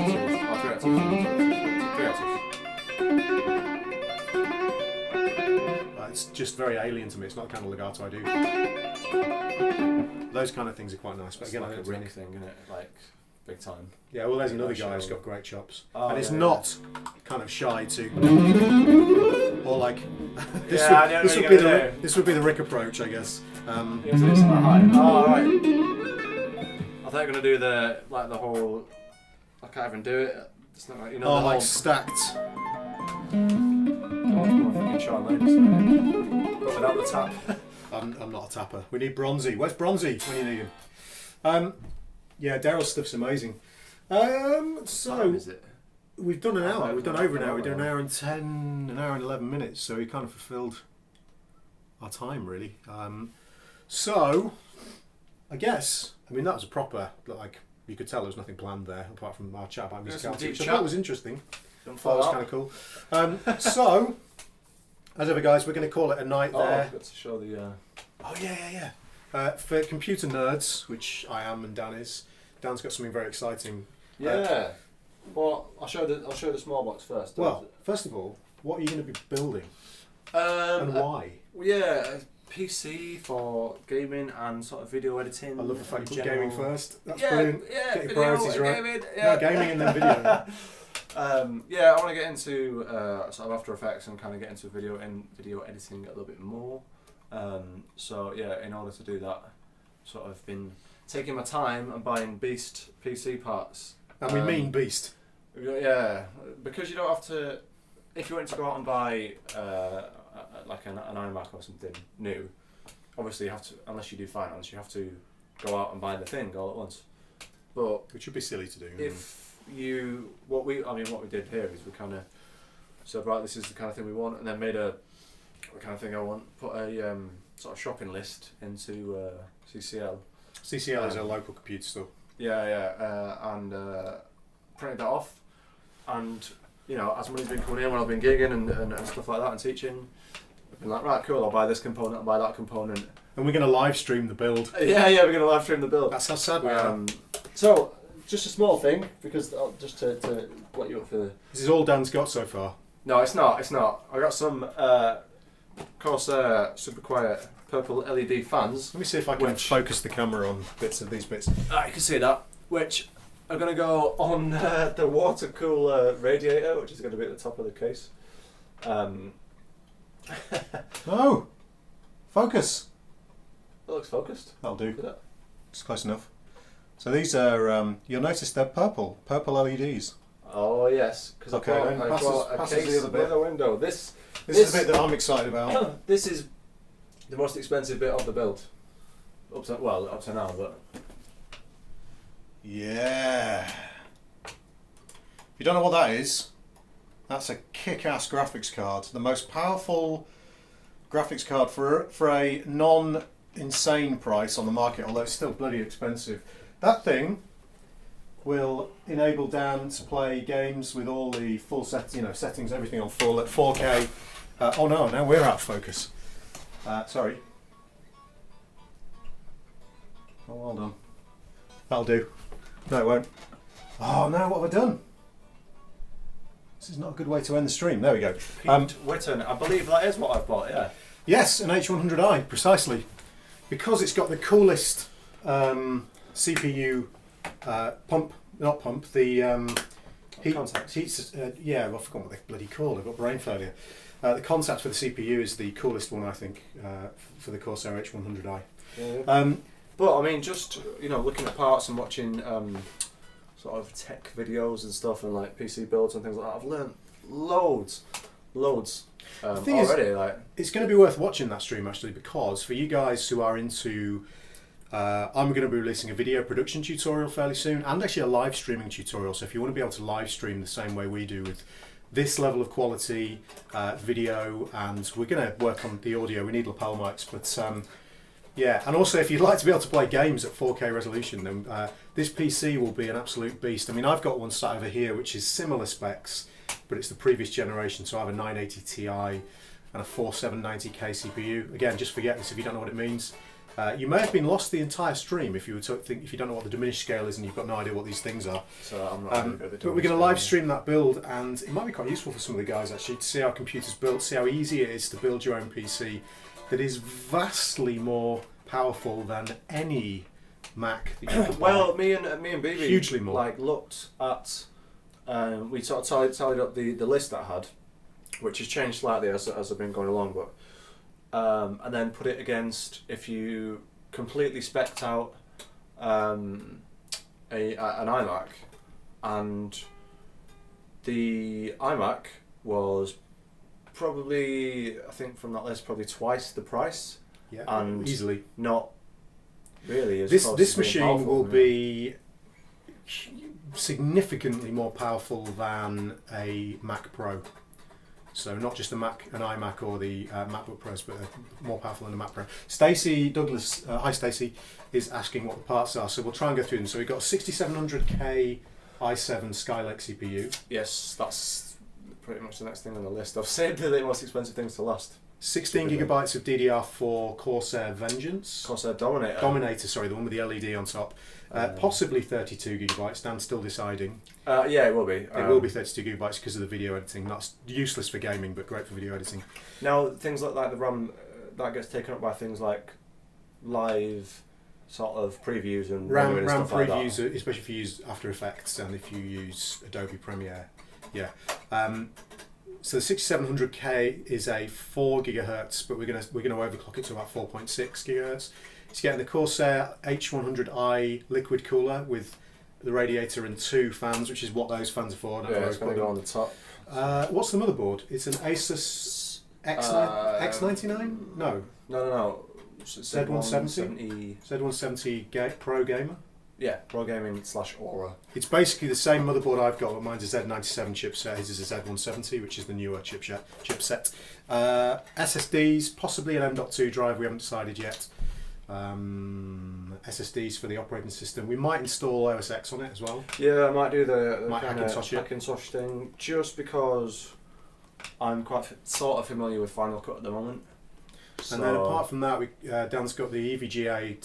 It's just very alien to me. It's not the kind of legato I do. Those kind of things are quite nice. But again, like I a ring thing, isn't it? Like big time. Yeah, well, there's another guy who's got great chops, and it's yeah, not kind of shy to, or like this. This This would be the Rick approach, I guess. Oh right. I thought you were gonna do the whole. I can't even do it. It's not like you know. Oh, the like whole... stacked. Fucking Sean Ladies, but without the tap. I'm not a tapper. We need Bronzy. Where's Bronzy when you need him? Yeah, Daryl's stuff's amazing. So What time is it? we've done an hour. We've done over an hour. We've done an hour and 10, an hour and 11 minutes. So we kind of fulfilled our time, really. So I guess that was a proper, like you could tell there was nothing planned there apart from our chat about musicality, which I thought was interesting. That was kind of cool. So as ever, guys, we're going to call it a night there. I've got to show the. Oh yeah. For computer nerds, which I am and Dan is, Dan's got something very exciting. Yeah. Well, I'll show the small box first. Well, first of all, what are you going to be building? And why? Yeah, a PC for gaming and sort of video editing. I love the fact you put gaming first. That's brilliant. Yeah, get your video, priorities right. Gaming, No, gaming and then video. Yeah, I want to get into sort of After Effects and kind of get into video editing a little bit more. So yeah, in order to do that, sort of been taking my time and buying beast PC parts. And we mean beast. Yeah, because you don't have to. If you want to go out and buy like an iMac or something new, obviously you have to. Unless you do finance, you have to go out and buy the thing all at once. But which would be silly to do. If you what we did here is we kind of said, right, this is the kind of thing we want, and then made the kind of thing I want. Put a sort of shopping list into CCL. CCL is a local computer store. And printed that off, and as money's been coming in when I've been gigging and stuff like that and teaching, I've been like, right, cool, I'll buy this component, I'll buy that component. And we're going to live stream the build. Yeah, we're going to live stream the build. That's how sad we are. So, just a small thing, because just to let you up for the... This is all Dan's got so far. No, it's not. I got some Corsair super quiet purple LED fans. Let me see if I can focus the camera on bits of these bits. You can see that, which are going to go on the water cooler radiator, which is going to be at the top of the case. No! Focus! That looks focused. That'll do. It's close enough. So these are, you'll notice they're purple LEDs. Oh yes, because I bought a case by the window. This is the bit that I'm excited about. This is the most expensive bit of the build. Up to now, but... Yeah. If you don't know what that is, that's a kick-ass graphics card. The most powerful graphics card for a non-insane price on the market, although it's still bloody expensive. That thing will enable Dan to play games with all the full settings, everything on full at 4K. Oh no, now we're out of focus. Sorry. Oh, well done. That'll do. No, it won't. Oh no, what have I done? This is not a good way to end the stream. There we go. Witten, I believe that is what I've bought, yeah. Yes, an H100i, precisely. Because it's got the coolest CPU the contacts. yeah, well, I forgot what they're bloody called. I've got brain failure. The contact for the CPU is the coolest one, I think, for the Corsair H100i. Yeah. But I mean, just looking at parts and watching sort of tech videos and stuff, and like PC builds and things like that, I've learned loads already. It's going to be worth watching that stream actually, because for you guys who are into, I'm going to be releasing a video production tutorial fairly soon, and actually a live streaming tutorial. So if you want to be able to live stream the same way we do with this level of quality video, and we're going to work on the audio. We need lapel mics, but yeah, and also if you'd like to be able to play games at 4K resolution, then this PC will be an absolute beast. I mean, I've got one sat over here which is similar specs, but it's the previous generation. So I have a 980 Ti and a 4790K CPU. Again, just forget this if you don't know what it means. You may have been lost the entire stream if you were to think, if you don't know what the diminished scale is and you've got no idea what these things are. So I'm not but we're going to live stream that build, and it might be quite useful for some of the guys actually to see how computers built, see how easy it is to build your own PC that is vastly more powerful than any Mac that you can Well, buy. me and BB Hugely more. Looked at we sort of tallied up the list that I had, which has changed slightly as I've been going along, but and then put it against if you completely spec'd out an iMac, and the iMac was probably, I think from that list, probably twice the price. Yeah, and easily. Not really as This machine will be significantly more powerful than a Mac Pro. So not just an iMac or the MacBook Pros, but more powerful than a Mac Pro. Stacey Douglas, hi Stacey, is asking what the parts are. So we'll try and go through them. So we've got a 6700K i7 Skylake CPU. Yes, that's pretty much the next thing on the list. I've saved the most expensive things to last. 16 gigabytes of DDR4 Corsair Vengeance. Corsair Dominator. Dominator, sorry, the one with the LED on top. Possibly 32 gigabytes. Dan's still deciding. Yeah, it will be. It will be 32 gigabytes because of the video editing. That's useless for gaming, but great for video editing. Now, things like the RAM, that gets taken up by things like live sort of previews and RAM stuff previews, like that. especially if you use After Effects and if you use Adobe Premiere. Yeah. So the 6700K is a 4 gigahertz, but we're gonna overclock it to about 4.6 gigahertz. It's getting the Corsair H100i liquid cooler with the radiator and 2 fans, which is what those fans are for. Yeah, it's going to go on the top. What's the motherboard? It's an Asus X99? No. Z170? Z170 Pro Gamer? Yeah, Pro Gaming / Aura. It's basically the same motherboard I've got, but mine's a Z97 chipset. His is a Z170, which is the newer chipset. SSDs, possibly an M.2 drive, we haven't decided yet. SSDs for the operating system. We might install OS X on it as well. Yeah, I might do the Hackintosh thing, just because I'm quite sort of familiar with Final Cut at the moment. And then apart from that, Dan's got the EVGA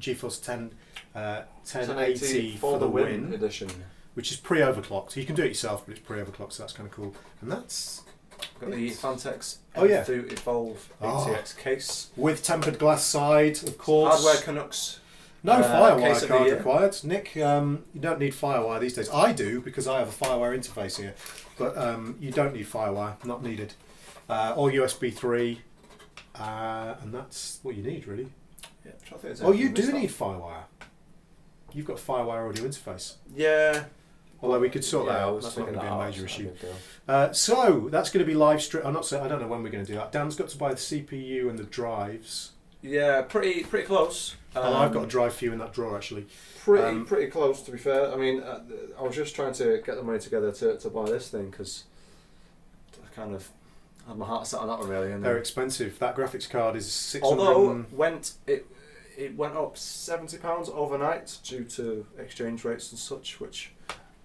GeForce 1080 for the win edition, which is pre-overclocked. So you can do it yourself, but it's pre-overclocked, so that's kind of cool. And that's got the Fantex Evolve ATX case with tempered glass side, of course. Hardware Canucks. No FireWire card required. Nick, you don't need FireWire these days. I do because I have a FireWire interface here, but you don't need FireWire. Not needed. Or USB 3. And that's what you need, really. Yeah, you do need FireWire. You've got a FireWire audio interface. Yeah. Although we could sort that out. That's not going to be a major issue. So that's going to be live stream. I don't know when we're going to do that. Dan's got to buy the CPU and the drives. Yeah, pretty close. I've got a drive for you in that drawer actually. Pretty close, to be fair. I mean, I was just trying to get the money together to buy this thing because I kind of had my heart set on that one really. And they're expensive. That graphics card is 600. Although it went up £70 overnight due to exchange rates and such, which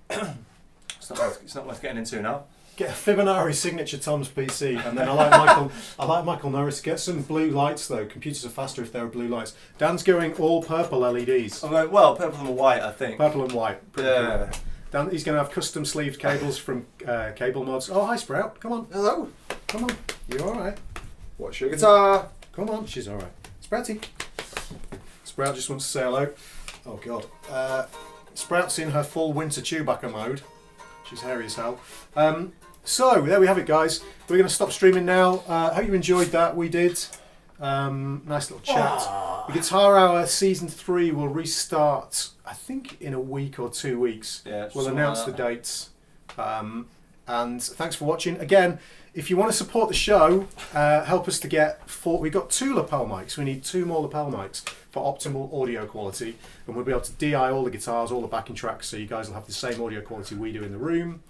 it's not worth getting into now. Get a Fibonacci signature Tom's PC, and then I like Michael Norris. Get some blue lights though. Computers are faster if there are blue lights. Dan's going all purple LEDs. I'm going, well, purple and white, I think. Purple and white. Pretty Yeah. cool. Dan, he's going to have custom sleeved cables from Cable Mods. Oh, hi Sprout. Come on. Hello. Come on. You all right? What's your guitar? Come on. She's all right. Sprouty. Sprout just wants to say hello. Oh God. Sprout's in her full winter Chewbacca mode. She's hairy as hell. So there we have it, guys. We're going to stop streaming now. Hope you enjoyed that. We did. Nice little chat. The Guitar Hour Season 3 will restart, I think, in a week or 2 weeks. Yeah, we'll announce the dates. And thanks for watching. Again, if you want to support the show, help us to get we've got 2 lapel mics. We need 2 more lapel mics for optimal audio quality. And we'll be able to DI all the guitars, all the backing tracks, so you guys will have the same audio quality we do in the room.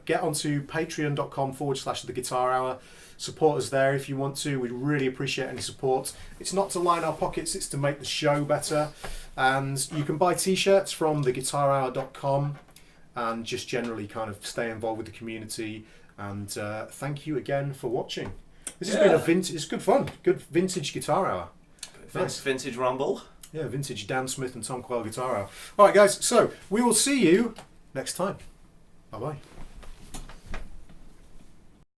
Get onto patreon.com/The Guitar Hour. Support us there if you want to. We'd really appreciate any support. It's not to line our pockets, it's to make the show better. And you can buy t-shirts from theguitarhour.com and just generally kind of stay involved with the community. And thank you again for watching. This has been it's good fun. Good vintage Guitar Hour. Nice. Vintage Rumble. Yeah, vintage Dan Smith and Tom Quayle Guitar Hour. All right, guys. So we will see you next time. Bye-bye.